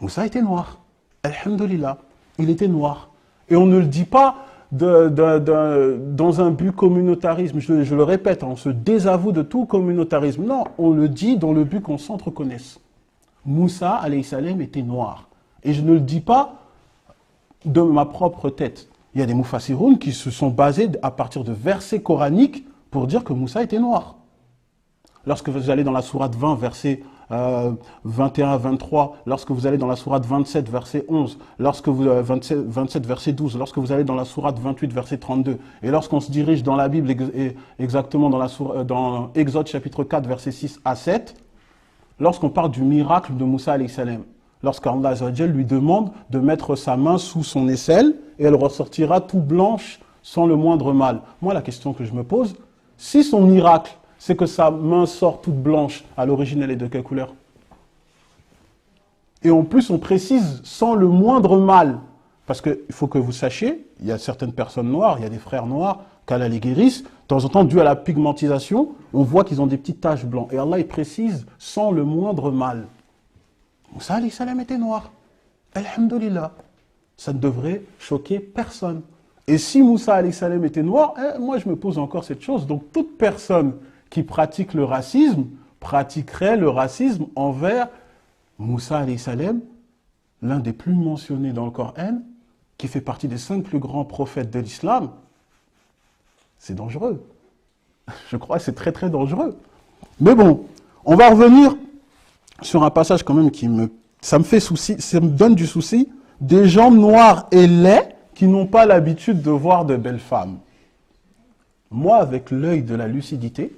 Moussa était noir. Alhamdulillah, il était noir. Et on ne le dit pas dans un but communautarisme, je le répète, on se désavoue de tout communautarisme. Non, on le dit dans le but qu'on s'entreconnaisse. Moussa alayhi salam était noir. Et je ne le dis pas de ma propre tête. Il y a des mufassiroun qui se sont basés à partir de versets coraniques pour dire que Moussa était noir. Lorsque vous allez dans la sourate 20, verset 21 à 23, lorsque vous allez dans la sourate 27, verset 11, 27, verset 12, lorsque vous allez dans la sourate 28, verset 32, et lorsqu'on se dirige dans la Bible, exactement dans Exode chapitre 4, verset 6 à 7, lorsqu'on parle du miracle de Moussa alayhi salam, lorsqu'Allah Azza wa Jal lui demande de mettre sa main sous son aisselle et elle ressortira tout blanche sans le moindre mal. Moi, la question que je me pose, si son miracle, c'est que sa main sort toute blanche, à l'origine, elle est de quelle couleur? Et en plus, on précise sans le moindre mal. Parce qu'il faut que vous sachiez, il y a certaines personnes noires, il y a des frères noirs, qu'Allah les guérisse. De temps en temps, dû à la pigmentisation, on voit qu'ils ont des petites taches blanches. Et Allah, il précise sans le moindre mal. Moussa alayhi salam était noir. Alhamdulillah. Ça ne devrait choquer personne. Et si Moussa alayhi salam était noir, moi je me pose encore cette chose. Donc toute personne qui pratique le racisme pratiquerait le racisme envers Moussa alayhi salam, l'un des plus mentionnés dans le Coran, qui fait partie des 5 plus grands prophètes de l'islam. C'est dangereux. Je crois que c'est très très dangereux. Mais bon, on va revenir sur un passage quand même ça me fait souci, ça me donne du souci, des gens noirs et laids qui n'ont pas l'habitude de voir de belles femmes. Moi, avec l'œil de la lucidité,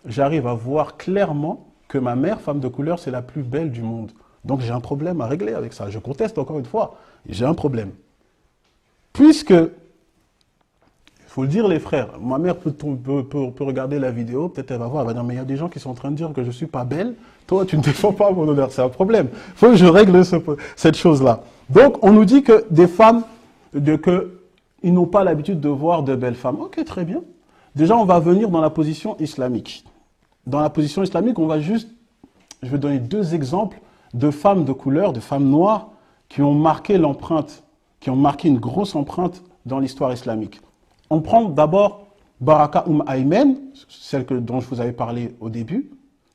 j'arrive à voir clairement que ma mère, femme de couleur, c'est la plus belle du monde. Donc j'ai un problème à régler avec ça. Je conteste encore une fois, j'ai un problème. Puisque, il faut le dire les frères, ma mère peut regarder la vidéo, peut-être elle va voir, elle va dire, mais il y a des gens qui sont en train de dire que je ne suis pas belle, toi tu ne défends pas mon honneur, c'est un problème. Il faut que je règle cette chose-là. Donc on nous dit que des femmes, ils n'ont pas l'habitude de voir de belles femmes. Ok, très bien. Déjà, on va venir dans la position islamique. Dans la position islamique, je vais donner 2 exemples de femmes de couleur, de femmes noires, qui ont marqué l'empreinte, qui ont marqué une grosse empreinte dans l'histoire islamique. On prend d'abord Baraka Aymen, celle dont je vous avais parlé au début,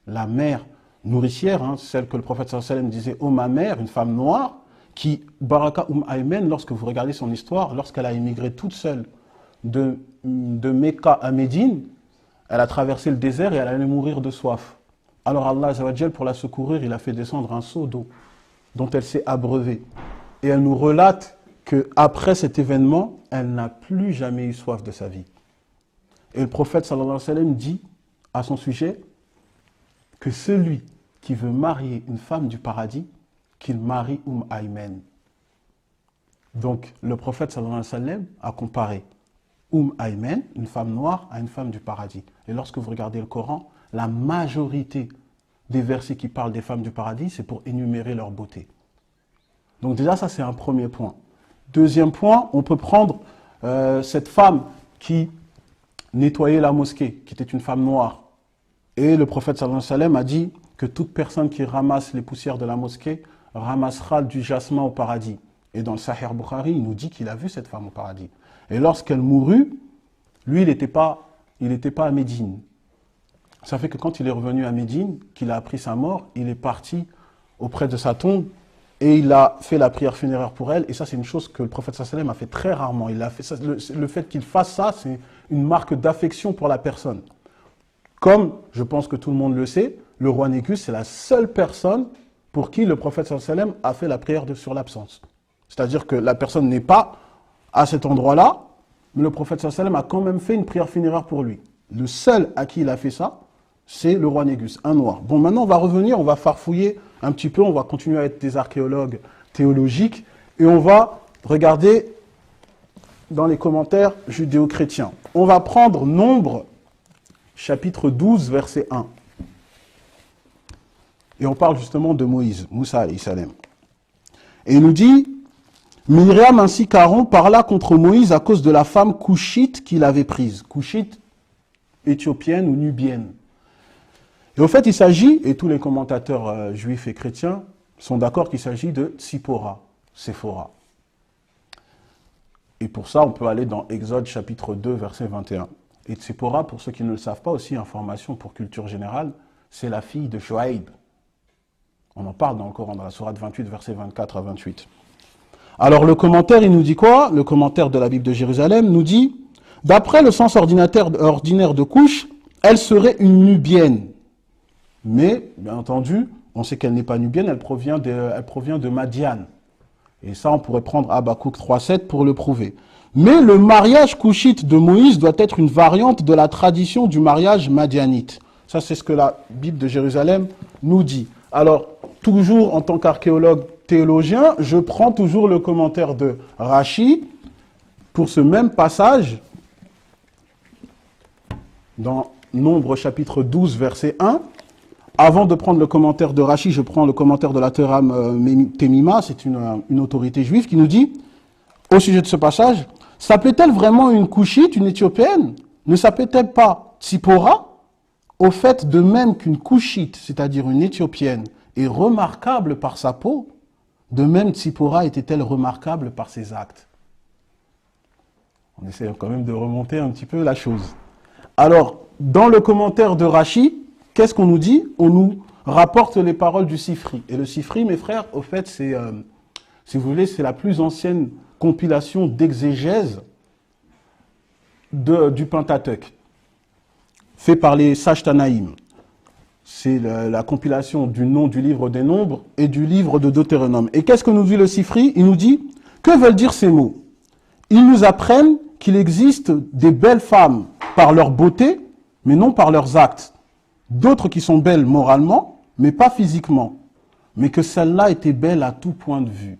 la mère nourricière, celle que le prophète sallallahu alayhi wa sallam disait « Oh ma mère », une femme noire, qui, Baraka Aymen, lorsque vous regardez son histoire, lorsqu'elle a émigré toute seule de Mecca à Médine, elle a traversé le désert et elle allait mourir de soif. Alors Allah Azza wa Jal, pour la secourir, il a fait descendre un seau d'eau dont elle s'est abreuvée. Et elle nous relate qu'après cet événement, elle n'a plus jamais eu soif de sa vie. Et le prophète sallallahu alayhi wa sallam dit à son sujet que celui qui veut marier une femme du paradis, qu'il marie Ayman. Donc le prophète sallallahu alayhi wa sallam a comparé Ayman, une femme noire, à une femme du paradis. Et lorsque vous regardez le Coran, la majorité des versets qui parlent des femmes du paradis, c'est pour énumérer leur beauté. Donc déjà, ça c'est un premier point. Deuxième point, on peut prendre cette femme qui nettoyait la mosquée, qui était une femme noire. Et le prophète sallallahu alayhi wa sallam a dit que toute personne qui ramasse les poussières de la mosquée ramassera du jasmin au paradis. Et dans le Sahih Bukhari, il nous dit qu'il a vu cette femme au paradis. Et lorsqu'elle mourut, lui, il n'était pas à Médine. Ça fait que quand il est revenu à Médine, qu'il a appris sa mort, il est parti auprès de sa tombe et il a fait la prière funéraire pour elle. Et ça, c'est une chose que le prophète sallallahu alayhi wa sallam a fait très rarement. Il a fait ça, le fait qu'il fasse ça, c'est une marque d'affection pour la personne. Comme, je pense que tout le monde le sait, le roi Négus, c'est la seule personne pour qui le prophète sallallahu alayhi wa sallam a fait la prière sur l'absence. C'est-à-dire que la personne n'est pas à cet endroit-là, mais le prophète sallallahu alayhi wa sallam a quand même fait une prière funéraire pour lui. Le seul à qui il a fait ça, c'est le roi Négus, un noir. Bon, maintenant, on va revenir, on va farfouiller un petit peu, on va continuer à être des archéologues théologiques, et on va regarder dans les commentaires judéo-chrétiens. On va prendre Nombre, chapitre 12, verset 1. Et on parle justement de Moïse, Moussa alayhi salam. Et il nous dit, Myriam ainsi qu'Aaron parla contre Moïse à cause de la femme couchite qu'il avait prise. Couchite, éthiopienne ou nubienne. Et au fait, il s'agit, et tous les commentateurs juifs et chrétiens sont d'accord qu'il s'agit de Tzipora, Séphora. Et pour ça, on peut aller dans Exode chapitre 2, verset 21. Et Tzipora, pour ceux qui ne le savent pas, aussi information pour culture générale, c'est la fille de Shoaïb. On en parle dans le Coran, dans la sourate 28, verset 24 à 28. Alors le commentaire, il nous dit quoi? Le commentaire de la Bible de Jérusalem nous dit, d'après le sens ordinaire de couche, elle serait une nubienne. Mais, bien entendu, on sait qu'elle n'est pas nubienne, elle provient de Madian. Et ça, on pourrait prendre Habakkuk 3.7 pour le prouver. Mais le mariage couchite de Moïse doit être une variante de la tradition du mariage madianite. Ça, c'est ce que la Bible de Jérusalem nous dit. Alors, toujours en tant qu'archéologue théologien, je prends toujours le commentaire de Rachi pour ce même passage dans Nombre chapitre 12, verset 1. Avant de prendre le commentaire de Rachi, je prends le commentaire de la Teram Temima, c'est une autorité juive qui nous dit, au sujet de ce passage, s'appelait-elle vraiment une couchite, une éthiopienne? Ne s'appelait-elle pas Tzipora? Au fait, de même qu'une couchite, c'est-à-dire une éthiopienne, est remarquable par sa peau, de même Tzipora était-elle remarquable par ses actes. On essaie quand même de remonter un petit peu la chose. Alors, dans le commentaire de Rachi, qu'est-ce qu'on nous dit? On nous rapporte les paroles du Sifri. Et le Sifri, mes frères, au fait, c'est, si vous voulez, c'est la plus ancienne compilation d'exégèse du Pentateuque, fait par les sages Tanaïm. C'est la compilation du nom du livre des Nombres et du livre de Deutéronome. Et qu'est-ce que nous dit le Sifri? Il nous dit, que veulent dire ces mots? Ils nous apprennent qu'il existe des belles femmes par leur beauté, mais non par leurs actes. D'autres qui sont belles moralement, mais pas physiquement. Mais que celle-là était belle à tout point de vue.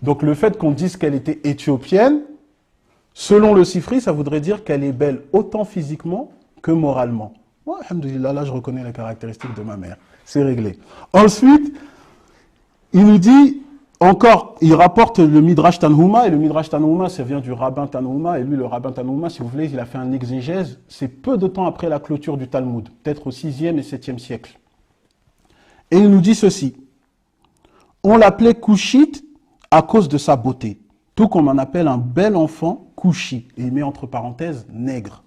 Donc le fait qu'on dise qu'elle était éthiopienne, selon le Sifri, ça voudrait dire qu'elle est belle autant physiquement que moralement. Ouais, alhamdoulilah, là je reconnais les caractéristiques de ma mère. C'est réglé. Ensuite, il nous dit, encore, il rapporte le Midrash Tanhuma, et le Midrash Tanhuma, ça vient du rabbin Tanhuma, et lui, le rabbin Tanhuma, si vous voulez, il a fait un exégèse, c'est peu de temps après la clôture du Talmud, peut-être au 6e et 7e siècle. Et il nous dit ceci, on l'appelait Couchite à cause de sa beauté, tout comme on appelle un bel enfant Couchi, et il met entre parenthèses nègre,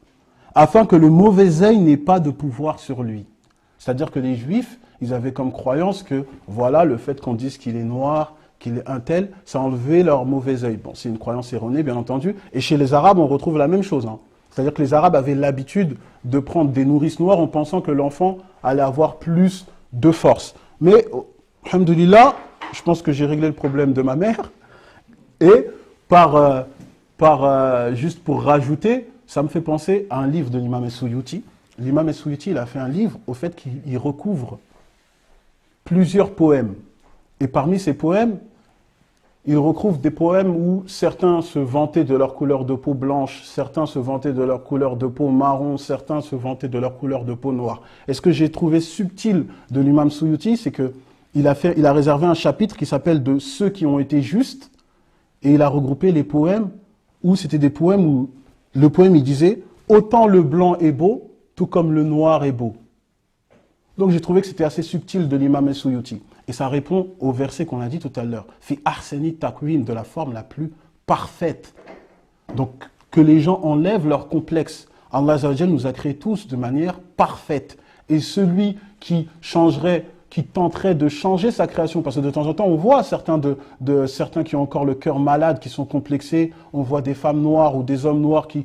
afin que le mauvais œil n'ait pas de pouvoir sur lui. C'est-à-dire que les Juifs, ils avaient comme croyance que, voilà, le fait qu'on dise qu'il est noir, qu'il est un tel, ça enlevait leur mauvais œil. Bon, c'est une croyance erronée, bien entendu. Et chez les Arabes, on retrouve la même chose. C'est-à-dire que les Arabes avaient l'habitude de prendre des nourrices noires en pensant que l'enfant allait avoir plus de force. Mais, alhamdoulilah, je pense que j'ai réglé le problème de ma mère. Et, juste pour rajouter, Ça me fait penser à un livre de l'imam Es-Souyuti. L'imam Es-Souyuti, il a fait un livre au fait qu'il recouvre plusieurs poèmes. Et parmi ces poèmes, il recouvre des poèmes où certains se vantaient de leur couleur de peau blanche, certains se vantaient de leur couleur de peau marron, certains se vantaient de leur couleur de peau noire. Et ce que j'ai trouvé subtil de l'imam Souyuti, c'est qu'il a réservé un chapitre qui s'appelle « De ceux qui ont été justes » et il a regroupé les poèmes où c'était des poèmes où le poème il disait « Autant le blanc est beau, tout comme le noir est beau ». Donc j'ai trouvé que c'était assez subtil de l'imam Es-Souyuti. Et ça répond au verset qu'on a dit tout à l'heure. Fi ahsani takwin, de la forme la plus parfaite. Donc que les gens enlèvent leur complexe. Allah Azza wa Jal nous a créés tous de manière parfaite. Et celui qui changerait, qui tenterait de changer sa création, parce que de temps en temps on voit certains qui ont encore le cœur malade, qui sont complexés, on voit des femmes noires ou des hommes noirs qui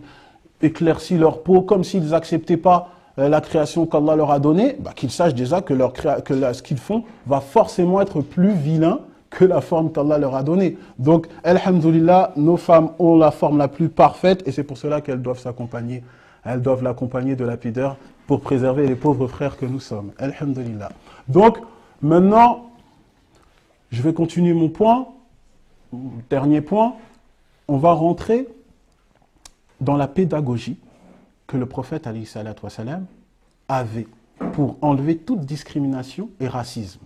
éclaircissent leur peau comme s'ils n'acceptaient pas la création qu'Allah leur a donnée, qu'ils sachent déjà que ce qu'ils font va forcément être plus vilain que la forme qu'Allah leur a donnée. Donc, alhamdoulilah, nos femmes ont la forme la plus parfaite et c'est pour cela qu'elles doivent s'accompagner. Elles doivent l'accompagner de la pudeur pour préserver les pauvres frères que nous sommes. Alhamdoulilah. Donc, maintenant, je vais continuer mon point. Dernier point, on va rentrer dans la pédagogie que le prophète alayhi salatu wa salam avait pour enlever toute discrimination et racisme.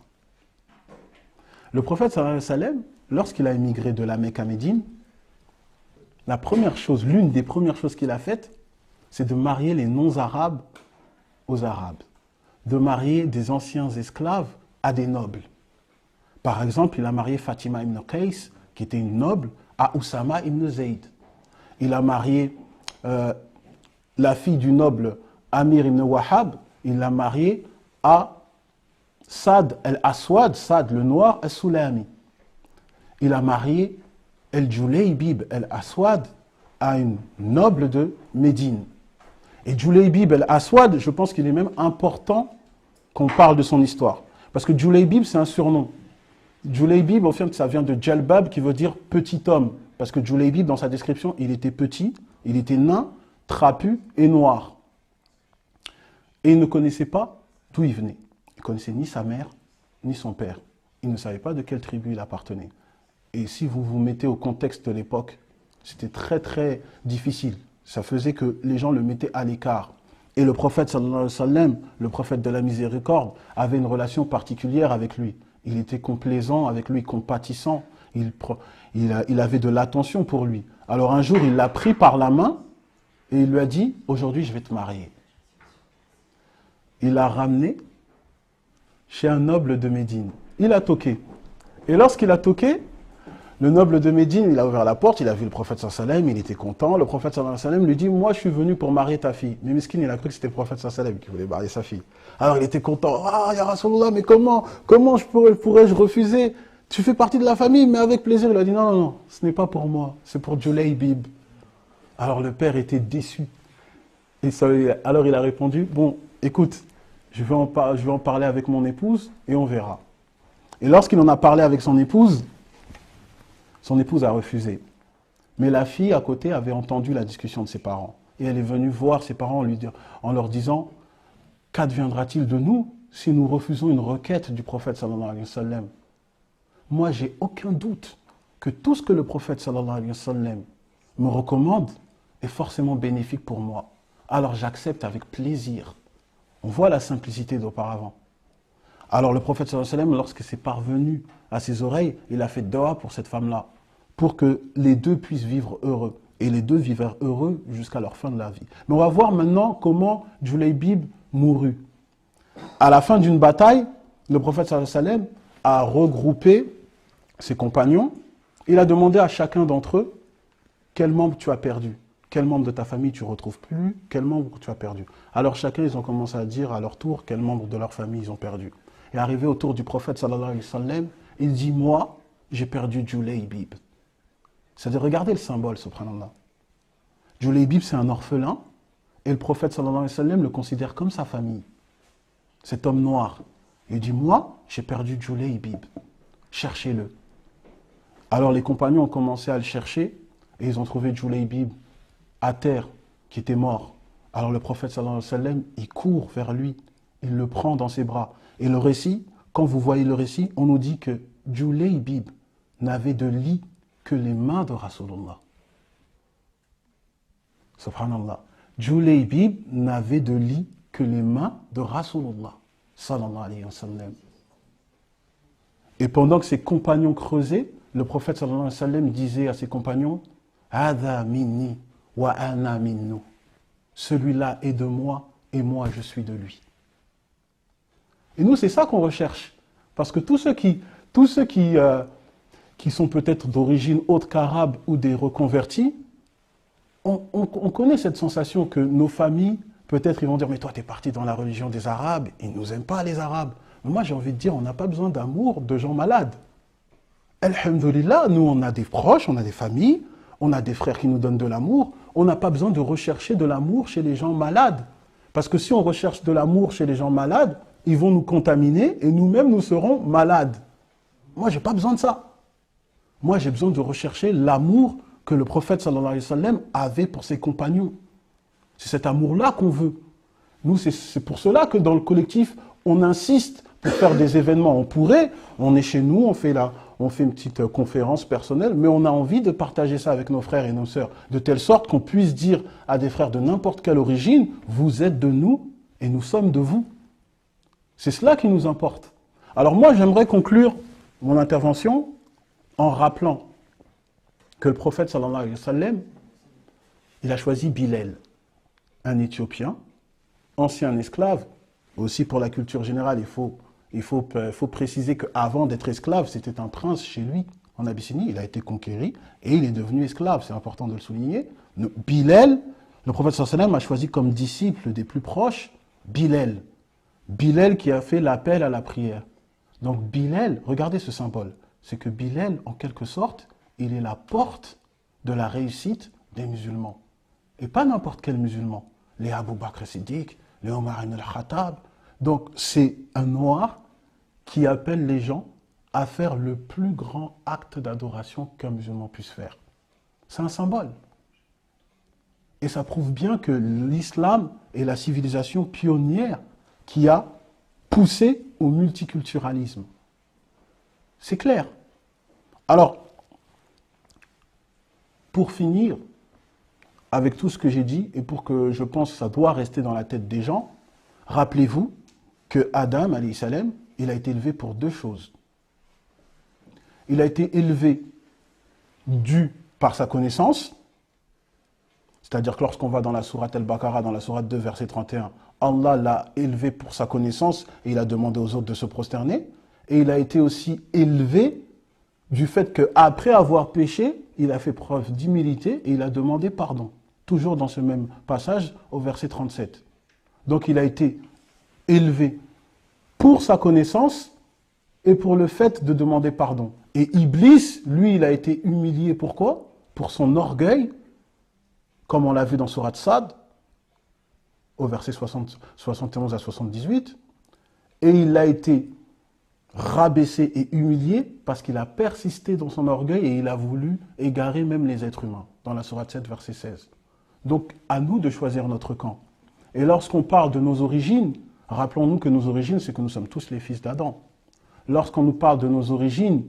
Le prophète sallallahu alayhi wa sallam, lorsqu'il a émigré de la Mecque à Médine, l'une des premières choses qu'il a faites, c'est de marier les non-arabes aux arabes, de marier des anciens esclaves à des nobles. Par exemple, il a marié Fatima ibn Qais, qui était une noble, à Oussama ibn Zayd. Il a marié la fille du noble Amir ibn Wahab, il l'a mariée à Sad el-Aswad, Sad le noir, al-Sulami. Il a marié el-Julaybib el-Aswad à une noble de Médine. Et Julaybib el-Aswad, je pense qu'il est même important qu'on parle de son histoire. Parce que Julaybib, c'est un surnom. Julaybib, en fait, ça vient de Jalbab, qui veut dire petit homme. Parce que Julaybib, dans sa description, il était petit, il était nain, trapu et noir. Et il ne connaissait pas d'où il venait. Il ne connaissait ni sa mère, ni son père. Il ne savait pas de quelle tribu il appartenait. Et si vous vous mettez au contexte de l'époque, c'était très très difficile. Ça faisait que les gens le mettaient à l'écart. Et le prophète sallallahu alayhi wa sallam, le prophète de la miséricorde, avait une relation particulière avec lui. Il était complaisant avec lui, compatissant. Il avait de l'attention pour lui. Alors un jour, il l'a pris par la main et il lui a dit « Aujourd'hui, je vais te marier ». Il l'a ramené chez un noble de Médine. Il a toqué. Et lorsqu'il a toqué, le noble de Médine, il a ouvert la porte, il a vu le prophète sallallahu alayhi wa sallam, il était content. Le prophète sallallahu alayhi wa sallam lui dit « Moi, je suis venu pour marier ta fille ». Mais Miskin, il a cru que c'était le prophète sallallahu alayhi wa sallam qui voulait marier sa fille. Alors il était content. « Ah, ya Rasulallah, mais comment pourrais-je refuser? Tu fais partie de la famille, mais avec plaisir. » Il a dit « Non, non, non, ce n'est pas pour moi, c'est pour Julaybib. » Alors le père était déçu. Et alors il a répondu « Bon, écoute, je vais en parler avec mon épouse et on verra. » Et lorsqu'il en a parlé avec son épouse a refusé. Mais la fille à côté avait entendu la discussion de ses parents. Et elle est venue voir ses parents en leur disant « Qu'adviendra-t-il de nous si nous refusons une requête du prophète sallallahu alayhi wa sallam? Moi, j'ai aucun doute que tout ce que le prophète sallallahu alayhi wa sallam me recommande est forcément bénéfique pour moi. Alors j'accepte avec plaisir. » On voit la simplicité d'auparavant. Alors le prophète sallallahu alayhi wa sallam, lorsque c'est parvenu à ses oreilles, il a fait dua pour cette femme-là, pour que les deux puissent vivre heureux. Et les deux vivèrent heureux jusqu'à leur fin de la vie. Mais on va voir maintenant comment Julaybib mourut. À la fin d'une bataille, le prophète sallallahu alayhi wa sallam a regroupé ses compagnons. Il a demandé à chacun d'entre eux quel membre tu as perdu. Quel membre de ta famille tu ne retrouves plus, quel membre tu as perdu. Alors chacun, ils ont commencé à dire à leur tour quel membre de leur famille ils ont perdu. Et arrivé au tour du prophète sallallahu alayhi wa sallam, il dit « Moi, j'ai perdu Julaybib ». C'est-à-dire, regardez le symbole, subhanallah. Julaybib, c'est un orphelin, et le prophète sallallahu alayhi wa sallam le considère comme sa famille. Cet homme noir. Il dit « Moi, j'ai perdu Julaybib. Cherchez-le ». Alors les compagnons ont commencé à le chercher, et ils ont trouvé Julaybib à terre, qui était mort. Alors le prophète sallallahu alayhi wa sallam, il court vers lui, il le prend dans ses bras. Et le récit, quand vous voyez le récit, on nous dit que Julaybib n'avait de lit que les mains de Rasulullah. Subhanallah. Julaybib n'avait de lit que les mains de Rasulullah sallallahu alayhi wa sallam. Et pendant que ses compagnons creusaient, le prophète sallallahu alayhi wa sallam disait à ses compagnons, Hadha minni wa ana minnu. Celui-là est de moi et moi je suis de lui. Et nous, c'est ça qu'on recherche. Parce que tous ceux qui sont peut-être d'origine autre qu'arabe ou des reconvertis, on connaît cette sensation que nos familles, peut-être ils vont dire, mais toi tu es parti dans la religion des Arabes, ils ne nous aiment pas les Arabes. Mais moi j'ai envie de dire, on n'a pas besoin d'amour de gens malades. Alhamdulillah, nous on a des proches, on a des familles, on a des frères qui nous donnent de l'amour, on n'a pas besoin de rechercher de l'amour chez les gens malades. Parce que si on recherche de l'amour chez les gens malades, ils vont nous contaminer et nous-mêmes nous serons malades. Moi, je n'ai pas besoin de ça. Moi, j'ai besoin de rechercher l'amour que le prophète sallallahu alayhi wa sallam avait pour ses compagnons. C'est cet amour-là qu'on veut. Nous, c'est pour cela que dans le collectif, on insiste pour faire des événements. On est chez nous, on fait une petite conférence personnelle, mais on a envie de partager ça avec nos frères et nos sœurs, de telle sorte qu'on puisse dire à des frères de n'importe quelle origine, vous êtes de nous et nous sommes de vous. C'est cela qui nous importe. Alors moi, j'aimerais conclure mon intervention en rappelant que le prophète sallallahu alayhi wa sallam, il a choisi Bilal, un Éthiopien, ancien esclave. Aussi pour la culture générale, il faut préciser qu'avant d'être esclave, c'était un prince chez lui, en Abyssinie. Il a été conquéri et il est devenu esclave, c'est important de le souligner. Bilal, le prophète sallallahu alayhi wa sallam a choisi comme disciple des plus proches, Bilal. Bilal qui a fait l'appel à la prière. Donc Bilal, regardez ce symbole, c'est que Bilal, en quelque sorte, il est la porte de la réussite des musulmans. Et pas n'importe quel musulman. Les Abu Bakr Siddiq, les Omar ibn al-Khattab. Donc c'est un noir qui appelle les gens à faire le plus grand acte d'adoration qu'un musulman puisse faire. C'est un symbole. Et ça prouve bien que l'islam est la civilisation pionnière qui a poussé au multiculturalisme. C'est clair. Alors, pour finir, avec tout ce que j'ai dit, et pour que je pense que ça doit rester dans la tête des gens, rappelez-vous que Adam, alayhi salam, il a été élevé pour deux choses. Il a été élevé dû par sa connaissance, c'est-à-dire que lorsqu'on va dans la sourate Al-Baqarah, dans la sourate 2, verset 31, Allah l'a élevé pour sa connaissance et il a demandé aux autres de se prosterner. Et il a été aussi élevé du fait qu'après avoir péché, il a fait preuve d'humilité et il a demandé pardon. Toujours dans ce même passage au verset 37. Donc il a été élevé pour sa connaissance et pour le fait de demander pardon. Et Iblis, lui, il a été humilié. Pourquoi? Pour son orgueil, comme on l'a vu dans Sourate Sad, au verset 71 à 78, et il a été rabaissé et humilié parce qu'il a persisté dans son orgueil et il a voulu égarer même les êtres humains, dans la Sourate 7, verset 16. Donc, à nous de choisir notre camp. Et lorsqu'on parle de nos origines, rappelons-nous que nos origines, c'est que nous sommes tous les fils d'Adam. Lorsqu'on nous parle de nos origines,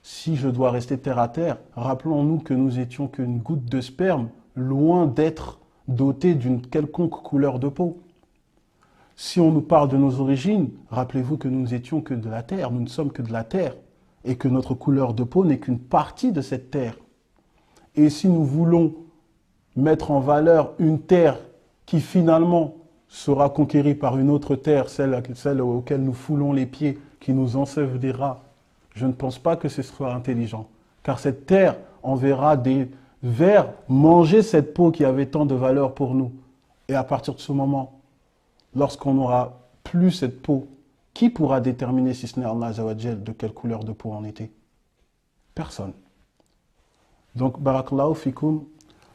si je dois rester terre à terre, rappelons-nous que nous étions qu'une goutte de sperme, loin d'être dotés d'une quelconque couleur de peau. Si on nous parle de nos origines, rappelez-vous que nous étions que de la terre, nous ne sommes que de la terre, et que notre couleur de peau n'est qu'une partie de cette terre. Et si nous voulons mettre en valeur une terre qui finalement sera conquérie par une autre terre, celle auquel nous foulons les pieds, qui nous ensevelira, je ne pense pas que ce soit intelligent. Car cette terre enverra des vers manger cette peau qui avait tant de valeur pour nous. Et à partir de ce moment, lorsqu'on n'aura plus cette peau, qui pourra déterminer, si ce n'est Allah Azza wa Jal, de quelle couleur de peau on était? Personne. Donc, barakallahu fikum,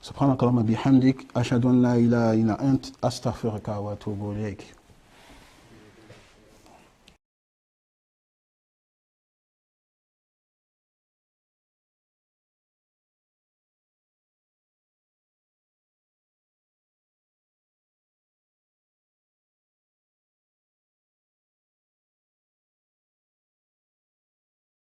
subhanakallahumma bihamdik, ashhadu an la ilaha illa ant, astaghfiruka wa atubu ilayk.